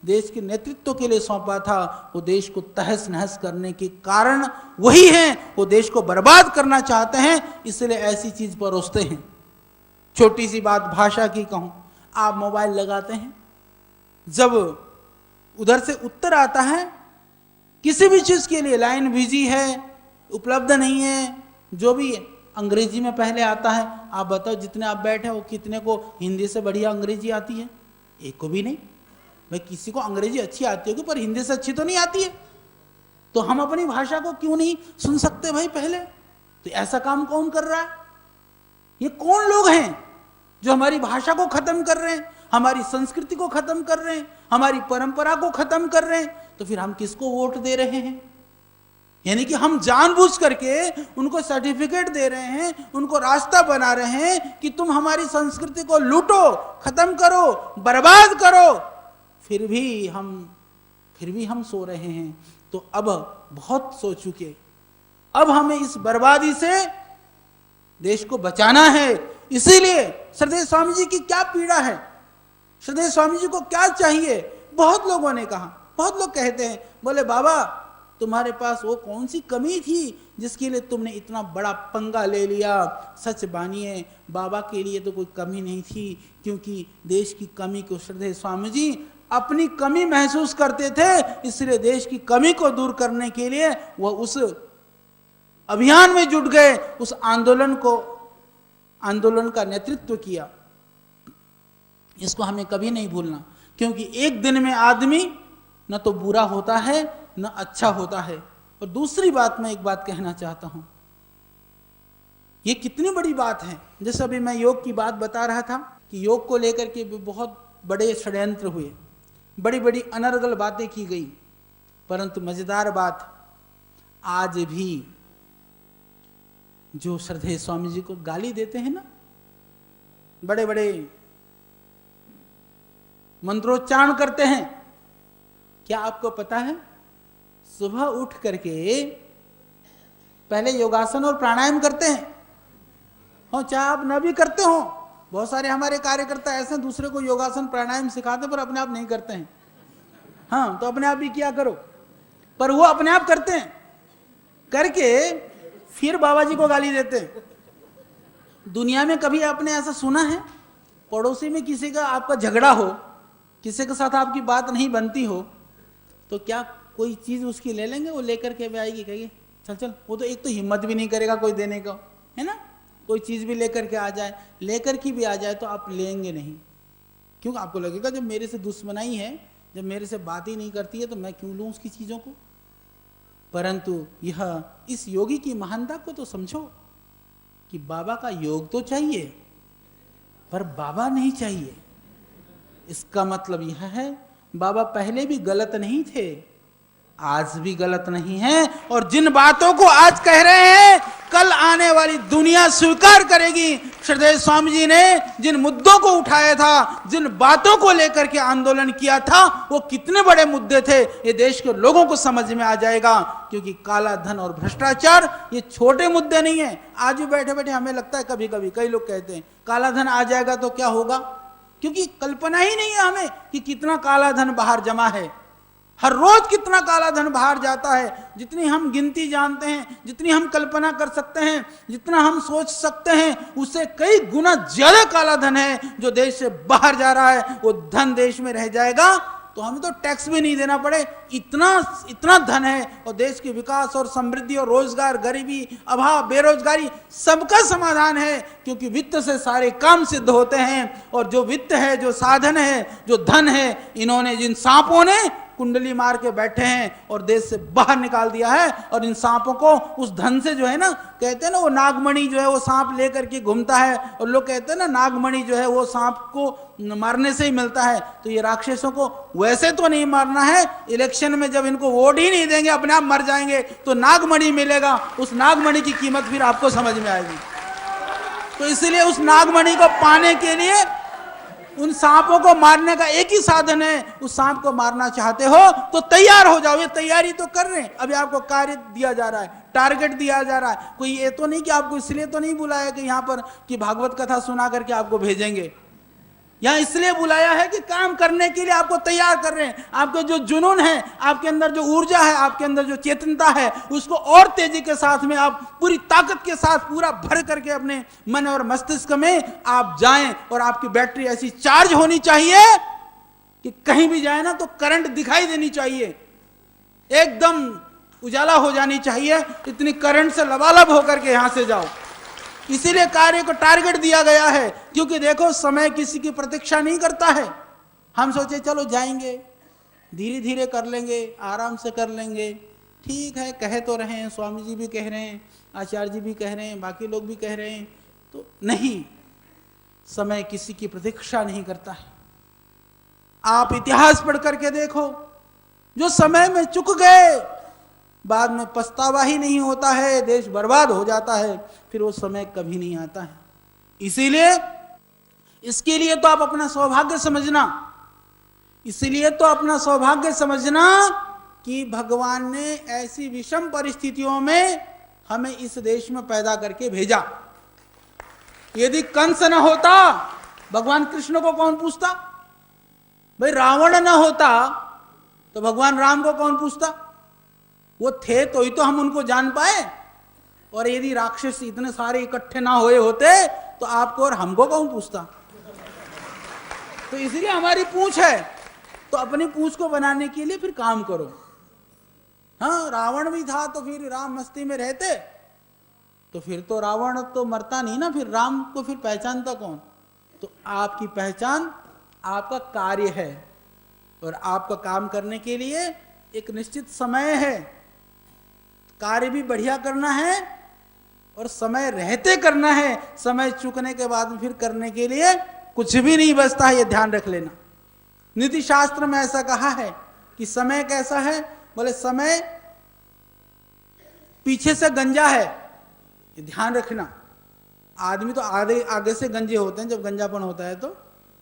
देश के नेतृत्व के लिए सौंपा था, वो देश को तहस नहस करने के कारण वही हैं, वो देश को बर्बाद करना चाहते हैं, इसलिए ऐसी चीज परोसते हैं। छोटी सी बात भाषा की कहूं, आप मोबाइल लगाते हैं, जब उधर से उत्तर आता है किसी भी चीज के लिए, लाइन बिजी है, उपलब्ध नहीं है, जो भी अंग्रेजी में पहले आता है। आप बताओ जितने आप बैठे हो कितने को हिंदी से बढ़िया अंग्रेजी आती है? एक को भी नहीं। भाई किसी को अंग्रेजी अच्छी आती होगी पर हिंदी से अच्छी तो नहीं आती है, तो हम अपनी भाषा को क्यों नहीं सुन सकते भाई पहले? तो ऐसा काम कौन कर रहा है? ये कौन लोग हैं जो हमारी भाषा को खत्म कर रहे हैं, हमारी संस्कृति को खत्म कर रहे हैं, हमारी परंपरा को खत्म कर रहे हैं? तो फिर हम किसको वोट दे रहे हैं? यानी कि हम जानबूझ करके उनको सर्टिफिकेट दे रहे हैं, उनको रास्ता बना रहे हैं कि तुम हमारी संस्कृति को लूटो, खत्म करो, बर्बाद करो। फिर भी हम सो रहे हैं। तो अब बहुत सो चुके, अब हमें इस बर्बादी से देश को बचाना है। इसीलिए श्रद्धेय स्वामी जी की क्या पीड़ा है, श्रद्धेय स्वामी जी को क्या चाहिए? बहुत लोगों ने कहा, बहुत लोग कहते हैं, बोले बाबा तुम्हारे पास वो कौन सी कमी थी जिसके लिए तुमने इतना बड़ा पंगा ले लिया? सच मानिए बाबा के लिए तो कोई कमी नहीं थी, क्योंकि देश की कमी को श्रद्धेय स्वामी जी अपनी कमी महसूस करते थे, इसलिए देश की कमी को दूर करने के लिए वह उस अभियान में जुट गए, उस आंदोलन का नेतृत्व किया। इसको हमें कभी नहीं भूलना, क्योंकि एक दिन में आदमी न तो बुरा होता है न अच्छा होता है। और दूसरी बात, मैं एक बात कहना चाहता हूं, ये कितनी बड़ी बात है। जैसे अभी मैं योग की बात बता रहा था कि योग को लेकर के भी बहुत बड़े षड्यंत्र हुए, बड़ी बड़ी अनर्गल बातें की गई, परंतु मजेदार बात, आज भी जो श्रद्धेय स्वामी जी को गाली देते हैं ना, बड़े बड़े मंत्रोच्चारण करते हैं, क्या आपको पता है सुबह उठ करके पहले योगासन और प्राणायाम करते हैं? हो चाहे आप न भी करते हो, बहुत सारे हमारे कार्यकर्ता ऐसे दूसरे को योगासन प्राणायाम सिखाते पर अपने आप नहीं करते हैं। हाँ, तो अपने आप भी किया करो, पर वो अपने आप करते हैं, करके फिर बाबा जी को गाली देते हैं। दुनिया में कभी आपने ऐसा सुना है पड़ोसी में किसी का आपका झगड़ा हो, किसी के साथ आपकी बात नहीं बनती हो, तो क्या कोई चीज उसकी ले लेंगे? वो लेकर के भी आएगी, कहेगी चल चल। वो तो एक तो हिम्मत भी नहीं करेगा कोई देने का, है ना? कोई चीज भी लेकर के आ जाए, लेकर की भी आ जाए तो आप लेंगे नहीं, क्योंकि आपको लगेगा जब मेरे से दुश्मनाई है, जब मेरे से बात ही नहीं करती है, तो मैं क्यों लूं उसकी चीजों को? परंतु यह इस योगी की महानता को तो समझो कि बाबा का योग तो चाहिए पर बाबा नहीं चाहिए। इसका मतलब यह है बाबा पहले भी गलत नहीं थे, आज भी गलत नहीं है, और जिन बातों को आज कह रहे हैं कल आने वाली दुनिया स्वीकार करेगी। श्रद्धेय स्वामी जी ने जिन मुद्दों को उठाया था, जिन बातों को लेकर के आंदोलन किया था, वो कितने बड़े मुद्दे थे ये देश के लोगों को समझ में आ जाएगा। क्योंकि काला धन और भ्रष्टाचार ये छोटे मुद्दे नहीं है। आज भी बैठे बैठे हमें लगता है, कभी कभी कई लोग कहते हैं काला धन आ जाएगा तो क्या होगा, क्योंकि कल्पना ही नहीं है हमें कि कितना काला धन बाहर जमा है। हर रोज कितना काला धन बाहर जाता है, जितनी हम गिनती जानते हैं, जितनी हम कल्पना कर सकते हैं, जितना हम सोच सकते हैं, उससे कई गुना ज्यादा काला धन है जो देश से बाहर जा रहा है। वो धन देश में रह जाएगा तो हमें तो टैक्स भी नहीं देना पड़े, इतना धन है। और देश के विकास और समृद्धि और रोजगार, गरीबी, अभाव, बेरोजगारी सबका समाधान है, क्योंकि वित्त से सारे काम सिद्ध होते हैं। और जो वित्त है, जो साधन है, जो धन है, इन्होंने, जिन सांपों ने कुंडली मार के बैठे हैं और देश से बाहर निकाल दिया है। और इन सांपों को उस धन से जो है ना, कहते हैं ना, वो नागमणि जो है वो सांप लेकर के घूमता है, और लोग कहते हैं ना नागमणि जो है वो सांप को मारने से ही मिलता है। तो ये राक्षसों को वैसे तो नहीं मारना है, इलेक्शन में जब इनको वोट ही नहीं देंगे, अपने आप मर जाएंगे, तो नागमणि मिलेगा। उस नागमणि की कीमत फिर आपको समझ में आएगी। तो इसलिए उस नागमणि को पाने के लिए उन सांपों को मारने का एक ही साधन है। उस सांप को मारना चाहते हो तो तैयार हो जाओ। ये तैयारी तो कर रहे हैं। अभी आपको कार्य दिया जा रहा है, टारगेट दिया जा रहा है। कोई ये तो नहीं कि आपको इसलिए तो नहीं बुलाया कि यहाँ पर कि भागवत कथा सुना करके आपको भेजेंगे। यहाँ इसलिए बुलाया है कि काम करने के लिए आपको तैयार कर रहे हैं। आपके जो जुनून है, आपके अंदर जो ऊर्जा है, आपके अंदर जो चेतनता है, उसको और तेजी के साथ में आप पूरी ताकत के साथ पूरा भर करके अपने मन और मस्तिष्क में आप जाएं। और आपकी बैटरी ऐसी चार्ज होनी चाहिए कि कहीं भी जाए ना तो करंट दिखाई देनी चाहिए, एकदम उजाला हो जानी चाहिए। इतनी करंट से लबालब होकर के यहां से जाओ। इसीलिए कार्य को टारगेट दिया गया है, क्योंकि देखो समय किसी की प्रतीक्षा नहीं करता है। हम सोचे चलो जाएंगे, धीरे धीरे कर लेंगे, आराम से कर लेंगे, ठीक है, कह तो रहे हैं, स्वामी जी भी कह रहे हैं, आचार्य जी भी कह रहे हैं, बाकी लोग भी कह रहे हैं, तो नहीं, समय किसी की प्रतीक्षा नहीं करता है। आप इतिहास पढ़ करके देखो, जो समय में चुक गए बाद में पछतावा ही नहीं होता है, देश बर्बाद हो जाता है, फिर वो समय कभी नहीं आता है। इसीलिए इसके लिए तो आप अपना सौभाग्य समझना, इसीलिए तो अपना सौभाग्य समझना कि भगवान ने ऐसी विषम परिस्थितियों में हमें इस देश में पैदा करके भेजा। यदि कंस न होता, भगवान कृष्ण को कौन पूछता? भाई रावण न होता तो भगवान राम को कौन पूछता? वो थे तो ही तो हम उनको जान पाए। और यदि राक्षस इतने सारे इकट्ठे ना हुए होते तो आपको और हमको कौन पूछता? तो इसलिए हमारी पूंछ है, तो अपनी पूंछ को बनाने के लिए फिर काम करो। हाँ, रावण भी था तो फिर राम मस्ती में रहते, तो फिर तो रावण तो मरता नहीं ना, फिर राम को फिर पहचानता कौन? तो आपकी पहचान आपका कार्य है, और आपका काम करने के लिए एक निश्चित समय है। कार्य भी बढ़िया करना है और समय रहते करना है। समय चुकने के बाद में फिर करने के लिए कुछ भी नहीं बचता है, ये ध्यान रख लेना। नीति शास्त्र में ऐसा कहा है कि समय कैसा है, बोले समय पीछे से गंजा है, ये ध्यान रखना। आदमी तो आगे से गंजे होते हैं जब गंजापन होता है तो,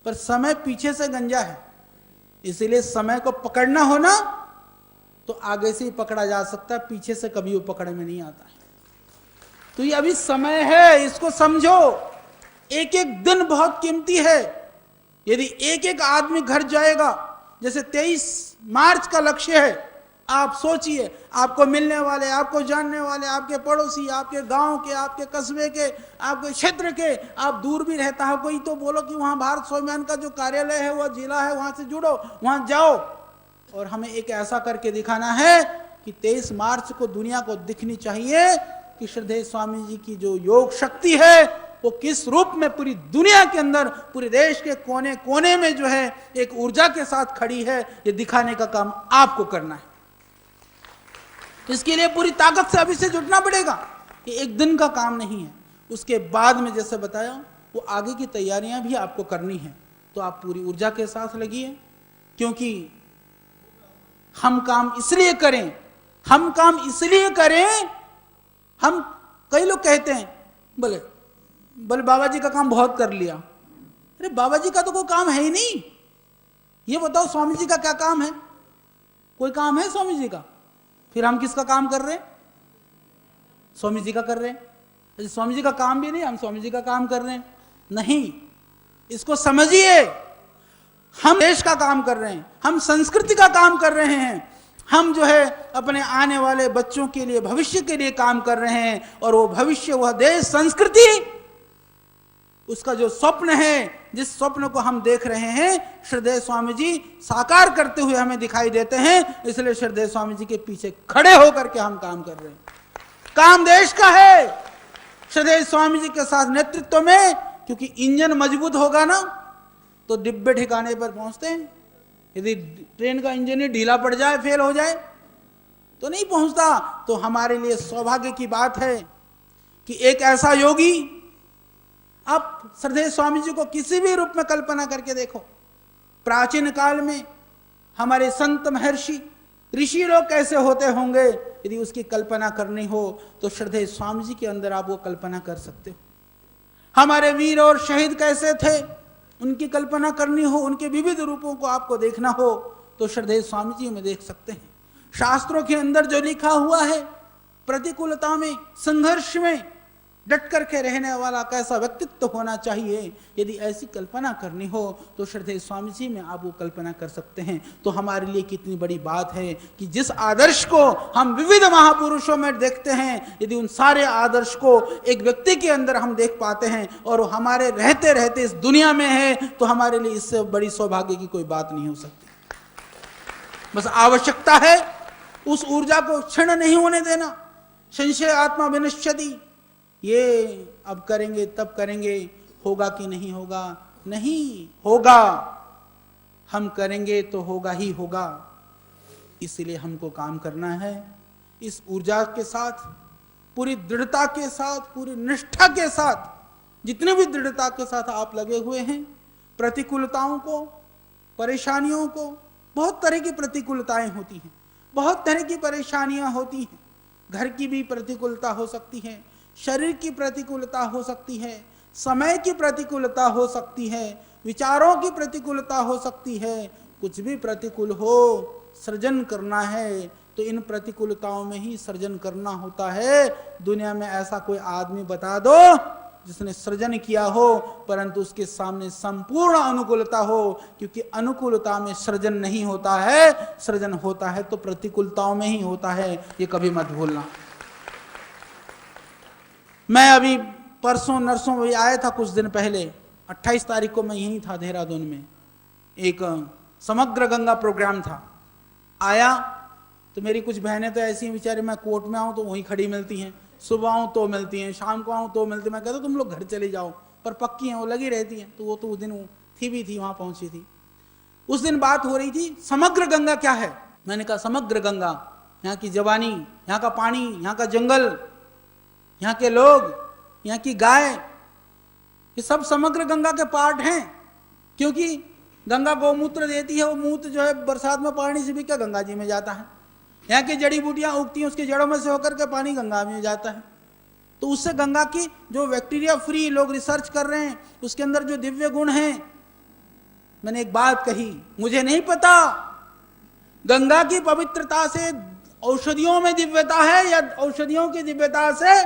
पर समय पीछे से गंजा है। इसीलिए समय को पकड़ना हो ना तो आगे से ही पकड़ा जा सकता है, पीछे से कभी वो पकड़ में नहीं आता है। तो ये अभी समय है, इसको समझो। एक एक दिन बहुत कीमती है। यदि एक एक आदमी घर जाएगा, जैसे 23 मार्च का लक्ष्य है, आप सोचिए, आपको मिलने वाले, आपको जानने वाले, आपके पड़ोसी, आपके गांव के, आपके कस्बे के, आपके क्षेत्र के, आप दूर भी रहता है कोई, तो बोलो कि वहां भारत स्वाभिमान का जो कार्यालय है, वह जिला है, वहां से जुड़ो, वहां जाओ। और हमें एक ऐसा करके दिखाना है कि 23 मार्च को दुनिया को दिखनी चाहिए कि श्रद्धेय स्वामी जी की जो योग शक्ति है वो किस रूप में पूरी दुनिया के अंदर, पूरे देश के कोने कोने में जो है एक ऊर्जा के साथ खड़ी है। ये दिखाने का काम आपको करना है। तो इसके लिए पूरी ताकत से अभी से जुटना पड़ेगा। ये एक दिन का काम नहीं है। उसके बाद में जैसे बताया, वो आगे की तैयारियां भी आपको करनी है। तो आप पूरी ऊर्जा के साथ लगिए, क्योंकि हम काम इसलिए करें, हम काम इसलिए करें। हम कई लोग कहते हैं बोले बोले बाबा जी का काम बहुत कर लिया। अरे बाबा जी का तो कोई काम है ही नहीं। ये बताओ स्वामी जी का क्या काम है? कोई काम है स्वामी जी का? फिर हम किसका काम कर रहे हैं? स्वामी जी का कर रहे हैं। स्वामी जी का काम भी नहीं, हम स्वामी जी का काम कर रहे हैं। नहीं, इसको समझिए, हम देश का काम कर रहे हैं, हम संस्कृति का काम कर रहे हैं, हम जो है अपने आने वाले बच्चों के लिए, भविष्य के लिए काम कर रहे हैं। और वो भविष्य, वह देश, संस्कृति, उसका जो स्वप्न है, जिस स्वप्न को हम देख रहे हैं, श्रद्धेय स्वामी जी साकार करते हुए हमें दिखाई देते हैं। इसलिए श्रद्धेय स्वामी जी के पीछे खड़े होकर के हम काम कर रहे हैं। काम देश का है, श्रद्धेय स्वामी जी के साथ नेतृत्व में, क्योंकि इंजन मजबूत होगा ना तो डिब्बे ठिकाने पर पहुंचते हैं। यदि ट्रेन का इंजन ही ढीला पड़ जाए, फेल हो जाए तो नहीं पहुंचता। तो हमारे लिए सौभाग्य की बात है कि एक ऐसा योगी, आप श्रद्धेय स्वामी जी को किसी भी रूप में कल्पना करके देखो। प्राचीन काल में हमारे संत महर्षि ऋषि लोग कैसे होते होंगे, यदि उसकी कल्पना करनी हो तो श्रद्धेय स्वामी जी के अंदर आप वो कल्पना कर सकते हो। हमारे वीर और शहीद कैसे थे, उनकी कल्पना करनी हो, उनके विविध रूपों को आपको देखना हो तो श्रद्धेय स्वामी जी में देख सकते हैं। शास्त्रों के अंदर जो लिखा हुआ है, प्रतिकूलता में, संघर्ष में डट करके रहने वाला कैसा व्यक्तित्व होना चाहिए, यदि ऐसी कल्पना करनी हो तो श्रद्धेय स्वामी जी में आप वो कल्पना कर सकते हैं। तो हमारे लिए कितनी बड़ी बात है कि जिस आदर्श को हम विविध महापुरुषों में देखते हैं, यदि उन सारे आदर्श को एक व्यक्ति के अंदर हम देख पाते हैं और वो हमारे रहते रहते इस दुनिया में है, तो हमारे लिए इससे बड़ी सौभाग्य की कोई बात नहीं हो सकती। बस आवश्यकता है उस ऊर्जा को क्षण नहीं होने देना। संशय आत्मा विनश्यति, ये अब करेंगे तब करेंगे, होगा कि नहीं होगा? नहीं होगा, हम करेंगे तो होगा ही होगा। इसलिए हमको काम करना है इस ऊर्जा के साथ, पूरी दृढ़ता के साथ, पूरी निष्ठा के साथ। जितने भी दृढ़ता के साथ आप लगे हुए हैं, प्रतिकूलताओं को, परेशानियों को, बहुत तरह की प्रतिकूलताएं होती हैं, बहुत तरह की परेशानियां होती हैं। घर की भी प्रतिकूलता हो सकती है, शरीर की प्रतिकूलता हो सकती है, समय की प्रतिकूलता हो सकती है, विचारों की प्रतिकूलता हो सकती है। कुछ भी प्रतिकूल हो, सृजन करना है तो इन प्रतिकूलताओं में ही सृजन करना होता है। दुनिया में ऐसा कोई आदमी बता दो जिसने सृजन किया हो परंतु उसके सामने संपूर्ण अनुकूलता हो, क्योंकि अनुकूलता में सृजन नहीं होता है, सृजन होता है तो प्रतिकूलताओं में ही होता है। ये कभी मत भूलना। मैं अभी परसों नरसों में आया था, कुछ दिन पहले 28 तारीख को मैं यहीं था देहरादून में, एक समग्र गंगा प्रोग्राम था। आया तो मेरी कुछ बहनें तो ऐसी हैं बेचारी, मैं कोर्ट में आऊँ तो वहीं खड़ी मिलती हैं, सुबह आऊँ तो मिलती हैं, शाम को आऊँ तो मिलती हैं। मैं कहता तुम लोग घर चले जाओ, पर पक्की हैं, वो लगी रहती हैं। तो वो तो उस दिन वो थी भी थी, वहाँ पहुँची थी। उस दिन बात हो रही थी समग्र गंगा क्या है। मैंने कहा समग्र गंगा, यहाँ की जवानी, यहाँ का पानी, यहाँ का जंगल, यहाँ के लोग, यहाँ की गाय, ये सब समग्र गंगा के पार्ट हैं। क्योंकि गंगा गौमूत्र देती है, वो मूत्र जो है बरसात में पानी से भी क्या गंगा जी में जाता है। यहाँ की जड़ी बूटियां उगती हैं, उसकी जड़ों में से होकर के पानी गंगा में जाता है। तो उससे गंगा की जो बैक्टीरिया फ्री लोग रिसर्च कर रहे हैं, उसके अंदर जो दिव्य गुण हैं। मैंने एक बात कही, मुझे नहीं पता गंगा की पवित्रता से औषधियों में दिव्यता है या औषधियों की दिव्यता से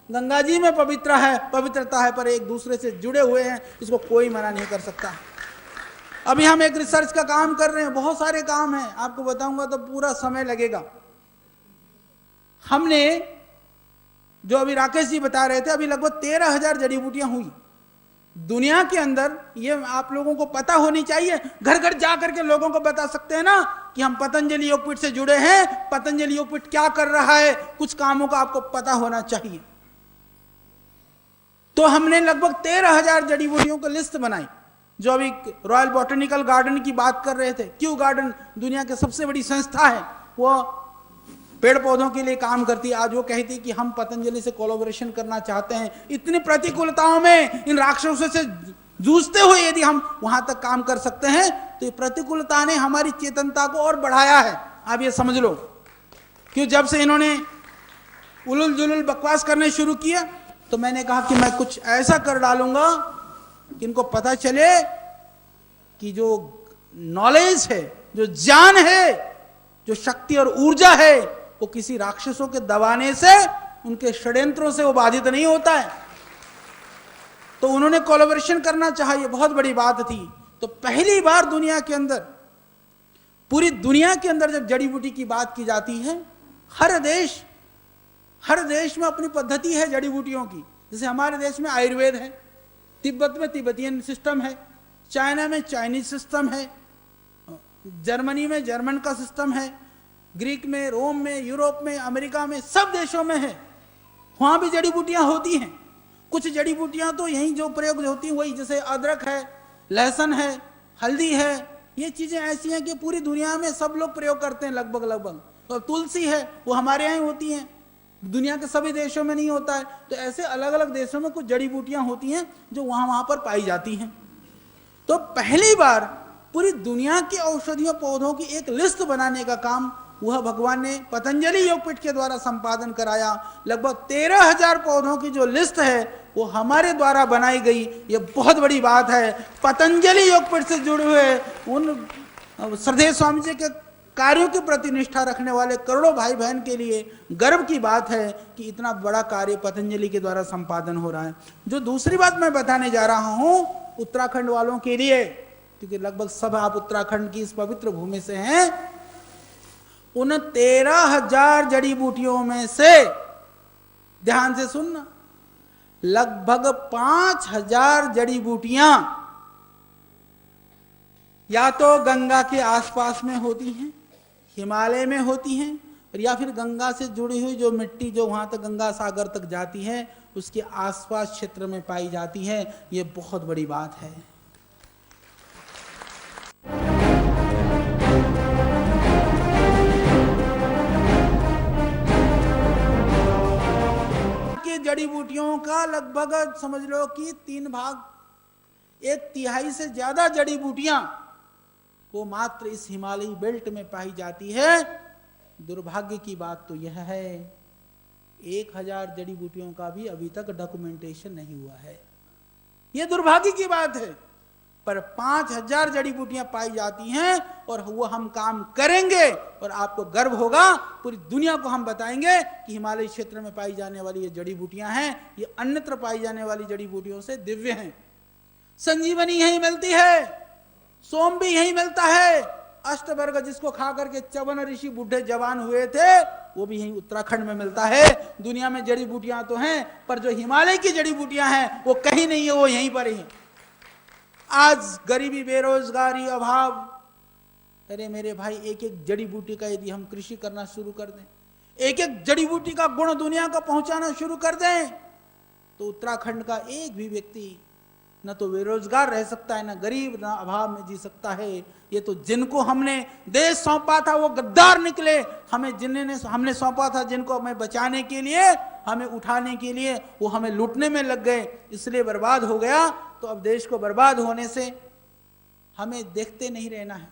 गंगा जी में पवित्रता है, पर एक दूसरे से जुड़े हुए हैं, इसको कोई मना नहीं कर सकता। अभी हम एक रिसर्च का काम कर रहे हैं, बहुत सारे काम हैं, आपको बताऊंगा तो पूरा समय लगेगा। हमने जो अभी राकेश जी बता रहे थे, अभी लगभग 13,000 जड़ी बूटियां हुई दुनिया के अंदर। ये आप लोगों को पता होनी चाहिए, घर घर जा करके लोगों को बता सकते हैं ना कि हम पतंजलि योगपीठ से जुड़े हैं, पतंजलि योगपीठ क्या कर रहा है, कुछ कामों का आपको पता होना चाहिए। तो हमने लगभग 13,000 जड़ी बूटियों की लिस्ट बनाई। जो अभी रॉयल बॉटनिकल गार्डन की बात कर रहे थे, क्यों गार्डन दुनिया की सबसे बड़ी संस्था है, वो पेड़ पौधों के लिए काम करती है। आज वो कहती है कि हम पतंजलि से कोलैबोरेशन करना चाहते हैं। इतनी प्रतिकूलताओं में, इन राक्षसों से जूझते हुए यदि हम वहां तक काम कर सकते हैं, तो ये प्रतिकूलता ने हमारी चेतनता को और बढ़ाया है। आप ये समझ लो। क्यों, जब से इन्होंने उलुल जुलुल बकवास करने शुरू किया तो मैंने कहा कि मैं कुछ ऐसा कर डालूंगा कि इनको पता चले कि जो नॉलेज है, जो ज्ञान है, जो शक्ति और ऊर्जा है, वो किसी राक्षसों के दबाने से, उनके षड्यंत्रों से वो बाधित नहीं होता है। तो उन्होंने कोलैबोरेशन करना चाहा, ये बहुत बड़ी बात थी। तो पहली बार दुनिया के अंदर, पूरी दुनिया के अंदर जब जड़ी बूटी की बात की जाती है, हर देश में अपनी पद्धति है जड़ी बूटियों की। जैसे हमारे देश में आयुर्वेद है, तिब्बत में तिब्बतियन सिस्टम है, चाइना में चाइनीज सिस्टम है, जर्मनी में जर्मन का सिस्टम है, ग्रीक में, रोम में, यूरोप में, अमेरिका में, सब देशों में है। वहां भी जड़ी बूटियां होती हैं। कुछ जड़ी बूटियां तो यहीं जो प्रयोग होती हैं वही, जैसे अदरक है, लहसुन है, हल्दी है, ये चीजें ऐसी हैं कि पूरी दुनिया में सब लोग प्रयोग करते हैं लगभग। तो तुलसी है, वो हमारे यहाँ ही होती हैं, दुनिया के सभी देशों में नहीं होता है। तो ऐसे अलग अलग देशों में कुछ जड़ी बूटियां होती हैं जो वहां पर पाई जाती हैं। तो पहली बार पूरी दुनिया के औषधियों पौधों की एक लिस्ट बनाने का काम वह भगवान ने पतंजलि योगपीठ के द्वारा संपादन कराया। लगभग 13,000 पौधों की जो लिस्ट है वो हमारे द्वारा बनाई गई। ये बहुत बड़ी बात है। पतंजलि योगपीठ से जुड़े हुए उन श्रद्धेय स्वामी जी के कार्यों के प्रति निष्ठा रखने वाले करोड़ों भाई बहन के लिए गर्व की बात है कि इतना बड़ा कार्य पतंजलि के द्वारा संपादन हो रहा है। जो दूसरी बात मैं बताने जा रहा हूं उत्तराखंड वालों के लिए, क्योंकि लगभग सब आप उत्तराखंड की इस पवित्र भूमि से हैं, उन 13,000 जड़ी बूटियों में से, ध्यान से सुनना, लगभग 5,000 जड़ी बूटियां या तो गंगा के आसपास में होती हैं, हिमालय में होती हैं, और या फिर गंगा से जुड़ी हुई जो मिट्टी जो वहां तक गंगा सागर तक जाती है उसके आसपास क्षेत्र में पाई जाती है। ये बहुत बड़ी बात है। कि जड़ी बूटियों का लगभग समझ लो कि 3 भाग, 1/3 से ज्यादा जड़ी बूटियां वो मात्र इस हिमालयी बेल्ट में पाई जाती है। दुर्भाग्य की बात तो यह है 1,000 जड़ी बूटियों का भी अभी तक डॉक्यूमेंटेशन नहीं हुआ है। यह दुर्भाग्य की बात है। पर 5,000 जड़ी बूटियां पाई जाती हैं और वो हम काम करेंगे और आपको गर्व होगा। पूरी दुनिया को हम बताएंगे कि हिमालय क्षेत्र में पाई जाने वाली ये जड़ी बूटियां हैं, ये अन्यत्र पाई जाने वाली जड़ी बूटियों से दिव्य हैं। संजीवनी यहीं मिलती है, सोम भी यहीं मिलता है, अष्टवर्ग जिसको खा करके 54 ऋषि बूढ़े जवान हुए थे वो भी यहीं उत्तराखंड में मिलता है। दुनिया में जड़ी बूटियां तो हैं पर जो हिमालय की जड़ी बूटियां हैं वो कहीं नहीं है, वो यहीं पर ही। आज गरीबी, बेरोजगारी, अभाव, अरे मेरे भाई एक एक जड़ी बूटी का यदि हम कृषि करना शुरू कर दें, एक एक जड़ी बूटी का गुण दुनिया को पहुंचाना शुरू कर दें, तो उत्तराखंड का एक भी व्यक्ति न तो बेरोजगार रह सकता है, न गरीब, न अभाव में जी सकता है। ये तो जिनको हमने देश सौंपा था वो गद्दार निकले। हमने सौंपा था जिनको हमें बचाने के लिए, हमें उठाने के लिए, वो हमें लूटने में लग गए, इसलिए बर्बाद हो गया। तो अब देश को बर्बाद होने से हमें देखते नहीं रहना है,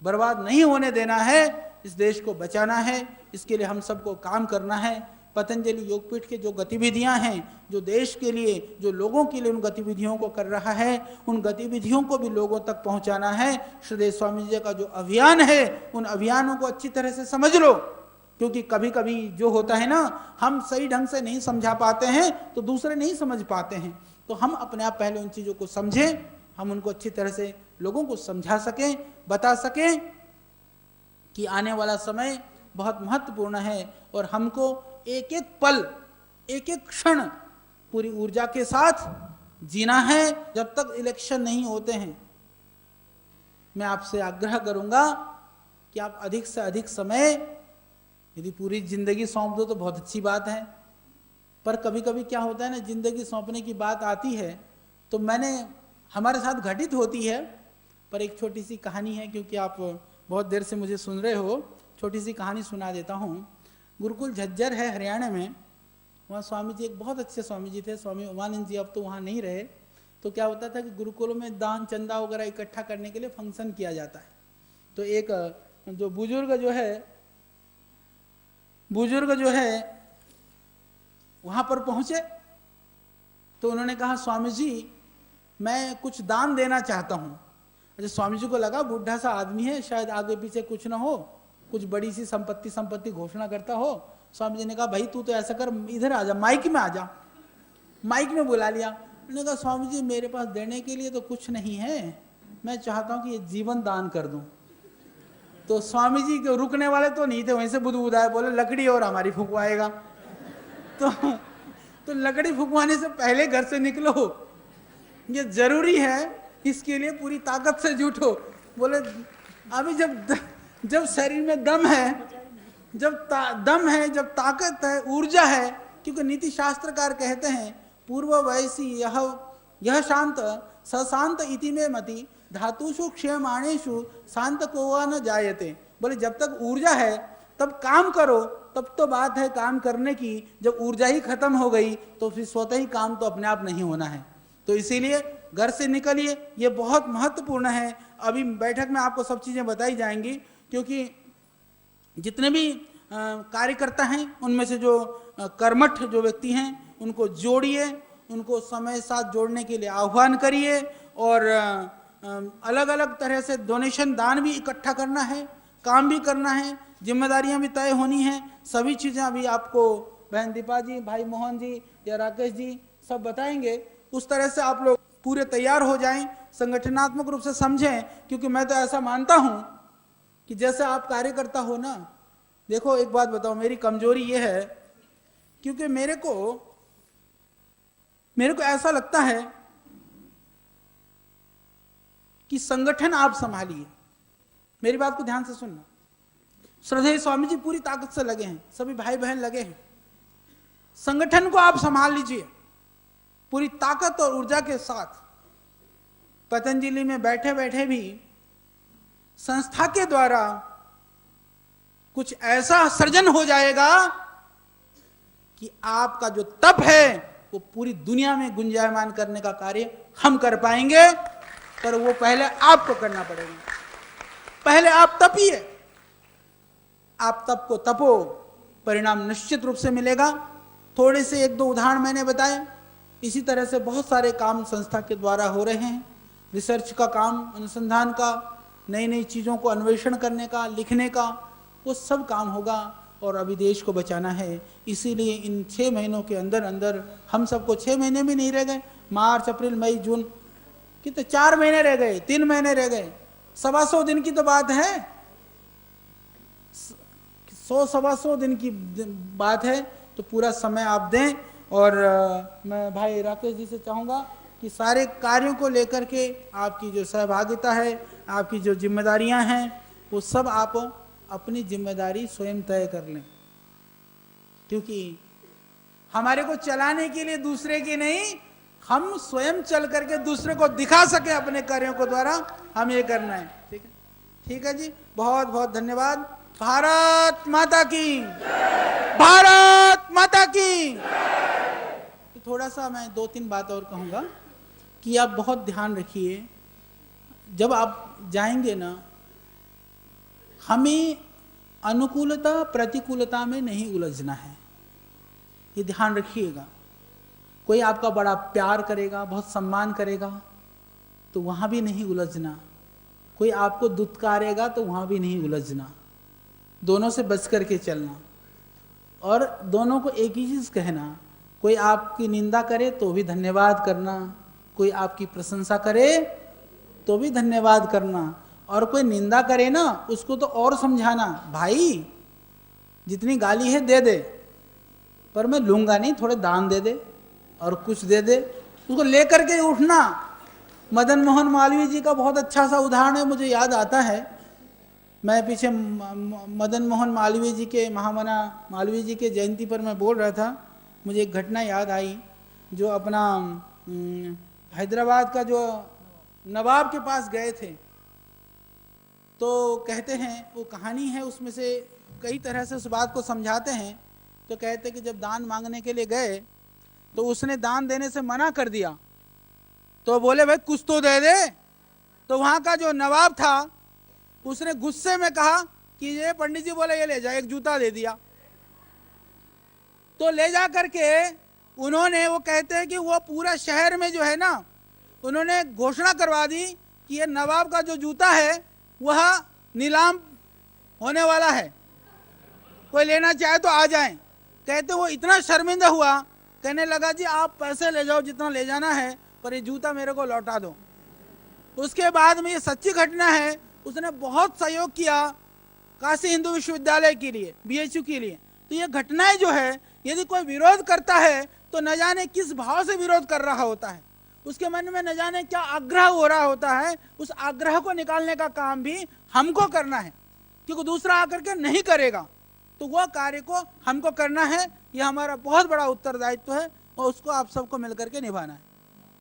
बर्बाद नहीं होने देना है, इस देश को बचाना है। इसके लिए हम सबको काम करना है। पतंजलि योगपीठ के जो गतिविधियां हैं, जो देश के लिए, जो लोगों के लिए उन गतिविधियों को कर रहा है, उन गतिविधियों को भी लोगों तक पहुंचाना है। श्रद्धेय स्वामी जी का जो अभियान है, उन अभियानों को अच्छी तरह से समझ लो, क्योंकि कभी कभी जो होता है ना, हम सही ढंग से नहीं समझा पाते हैं तो दूसरे नहीं समझ पाते हैं। तो हम अपने आप पहले उन चीज़ों को समझें, हम उनको अच्छी तरह से लोगों को समझा सकें, बता सकें कि आने वाला समय बहुत महत्वपूर्ण है और हमको एक एक पल, एक एक क्षण पूरी ऊर्जा के साथ जीना है। जब तक इलेक्शन नहीं होते हैं, मैं आपसे आग्रह करूंगा कि आप अधिक से अधिक समय, यदि पूरी जिंदगी सौंप दो तो बहुत अच्छी बात है, पर कभी कभी क्या होता है ना, जिंदगी सौंपने की बात आती है तो हमारे साथ घटित होती है। पर एक छोटी सी कहानी है, क्योंकि आप बहुत देर से मुझे सुन रहे हो, छोटी सी कहानी सुना देता हूँ। गुरुकुल झज्जर है हरियाणा में, वहाँ स्वामी जी एक बहुत अच्छे स्वामी जी थे, स्वामी उमानंद जी, अब तो वहाँ नहीं रहे। तो क्या होता था कि गुरुकुलों में दान चंदा वगैरह इकट्ठा करने के लिए फंक्शन किया जाता है। तो एक जो बुजुर्ग जो है वहां पर पहुंचे तो उन्होंने कहा स्वामी जी मैं कुछ दान देना चाहता हूं। अच्छा, स्वामी जी को लगा बूढ़ा सा आदमी है, शायद आगे पीछे कुछ ना हो, कुछ बड़ी सी संपत्ति घोषणा करता हो। स्वामी जी ने कहा भाई तू तो ऐसा कर, इधर आ जा, माइक में आ जा। माइक में बुला लिया। उन्होंने कहा स्वामी जी मेरे पास देने के लिए तो कुछ नहीं है, मैं चाहता हूं कि ये जीवन दान कर दूं। तो स्वामी जी के रुकने वाले तो नहीं थे, वहीं से बुदबुदाए, बोले लकड़ी और हमारी फुकवाएगा। तो लकड़ी फुकवाने से पहले घर से निकलो, ये जरूरी है, इसके लिए पूरी ताकत से जुटो। बोले अभी जब शरीर में दम है, जब ताकत है, ऊर्जा है, क्योंकि नीति शास्त्रकार कहते हैं पूर्व वयसी यह शांत सशांत इति में मति धातुषु क्षयमाणेषु शांत कोवा न जायते। बोले जब तक ऊर्जा है तब काम करो, तब तो बात है काम करने की। जब ऊर्जा ही खत्म हो गई तो फिर स्वतः ही काम तो अपने आप नहीं होना है। तो इसीलिए घर से निकलिए, ये बहुत महत्वपूर्ण है। अभी बैठक में आपको सब चीजें बताई जाएंगी, क्योंकि जितने भी कार्यकर्ता हैं उनमें से जो कर्मठ जो व्यक्ति हैं उनको जोड़िए, उनको समय साथ जोड़ने के लिए आह्वान करिए, और अलग अलग तरह से डोनेशन दान भी इकट्ठा करना है, काम भी करना है, जिम्मेदारियां भी तय होनी है। सभी चीज़ें अभी आपको बहन दीपा जी, भाई मोहन जी या राकेश जी सब बताएंगे। उस तरह से आप लोग पूरे तैयार हो जाएं, संगठनात्मक रूप से समझें, क्योंकि मैं तो ऐसा मानता हूं कि जैसे आप कार्यकर्ता हो ना, देखो एक बात बताओ, मेरी कमजोरी ये है, क्योंकि मेरे को ऐसा लगता है कि संगठन आप संभालिए। मेरी बात को ध्यान से सुनना। श्रद्धेय स्वामी जी पूरी ताकत से लगे हैं, सभी भाई बहन लगे हैं, संगठन को आप संभाल लीजिए पूरी ताकत और ऊर्जा के साथ। पतंजलि में बैठे बैठे भी संस्था के द्वारा कुछ ऐसा सृजन हो जाएगा कि आपका जो तप है वो पूरी दुनिया में गुंजायमान करने का कार्य हम कर पाएंगे, पर वो पहले आपको करना पड़ेगा। पहले आप तपिए, आप तप को तपो, परिणाम निश्चित रूप से मिलेगा। थोड़े से एक दो उदाहरण मैंने बताए, इसी तरह से बहुत सारे काम संस्था के द्वारा हो रहे हैं। रिसर्च का काम, अनुसंधान का, नई नई चीज़ों को अन्वेषण करने का, लिखने का, वो सब काम होगा। और अभी देश को बचाना है, इसीलिए इन 6 महीनों के अंदर अंदर हम सबको 6 महीने भी नहीं रह गए, मार्च अप्रैल मई जून, कितने 4 महीने रह गए, 3 महीने रह गए, 125 दिन की तो बात है, 100-125 दिन की बात है। तो पूरा समय आप दें। और मैं भाई राकेश जी से चाहूँगा कि सारे कार्यों को लेकर के आपकी जो सहभागिता है, आपकी जो जिम्मेदारियां हैं, वो सब आप अपनी जिम्मेदारी स्वयं तय कर लें, क्योंकि हमारे को चलाने के लिए दूसरे की नहीं, हम स्वयं चल करके दूसरे को दिखा सके अपने कार्यों को द्वारा, हम ये करना है। ठीक है, ठीक है जी, बहुत बहुत धन्यवाद। भारत माता की, भारत माता की। थोड़ा सा मैं 2-3 बात और कहूँगा कि आप बहुत ध्यान रखिए, जब आप जाएंगे ना, हमें अनुकूलता प्रतिकूलता में नहीं उलझना है, ये ध्यान रखिएगा। कोई आपका बड़ा प्यार करेगा, बहुत सम्मान करेगा, तो वहाँ भी नहीं उलझना। कोई आपको दुत्कारेगा तो वहाँ भी नहीं उलझना। दोनों से बच करके चलना, और दोनों को एक ही चीज़ कहना, कोई आपकी निंदा करे तो भी धन्यवाद करना, कोई आपकी प्रशंसा करे तो भी धन्यवाद करना, और कोई निंदा करे ना उसको तो और समझाना, भाई जितनी गाली है दे दे, पर मैं लूँगा नहीं, थोड़े दान दे दे और कुछ दे दे, उसको लेकर के उठना। मदन मोहन मालवीय जी का बहुत अच्छा सा उदाहरण है, मुझे याद आता है। मैं पीछे मदन मोहन मालवीय जी के, महामना मालवीय जी के जयंती पर मैं बोल रहा था, मुझे एक घटना याद आई। जो अपना हैदराबाद का जो नवाब के पास गए थे, तो कहते हैं, वो कहानी है, उसमें से कई तरह से उस बात को समझाते हैं। तो कहते कि जब दान मांगने के लिए गए तो उसने दान देने से मना कर दिया, तो बोले भाई कुछ तो दे दे। तो वहाँ का जो नवाब था उसने गुस्से में कहा कि ये पंडित जी बोले ये ले जा, एक जूता दे दिया। तो ले जा करके उन्होंने, वो कहते हैं कि वो पूरा शहर में जो है ना, उन्होंने घोषणा करवा दी कि ये नवाब का जो जूता है वह नीलाम होने वाला है, कोई लेना चाहे तो आ जाए। कहते वो इतना शर्मिंदा हुआ, कहने लगा जी आप पैसे ले जाओ जितना ले जाना है, पर ये जूता मेरे को लौटा दो। उसके बाद में, ये सच्ची घटना है, उसने बहुत सहयोग किया काशी हिंदू विश्वविद्यालय के लिए, BHU के लिए। तो ये घटनाएं जो है, यदि कोई विरोध करता है तो न जाने किस भाव से विरोध कर रहा होता है, उसके मन में न जाने क्या आग्रह हो रहा होता है। उस आग्रह को निकालने का काम भी हमको करना है, क्योंकि दूसरा आकर के नहीं करेगा, तो वह कार्य को हमको करना है। यह हमारा बहुत बड़ा उत्तरदायित्व है और उसको आप सबको मिलकर के निभाना है।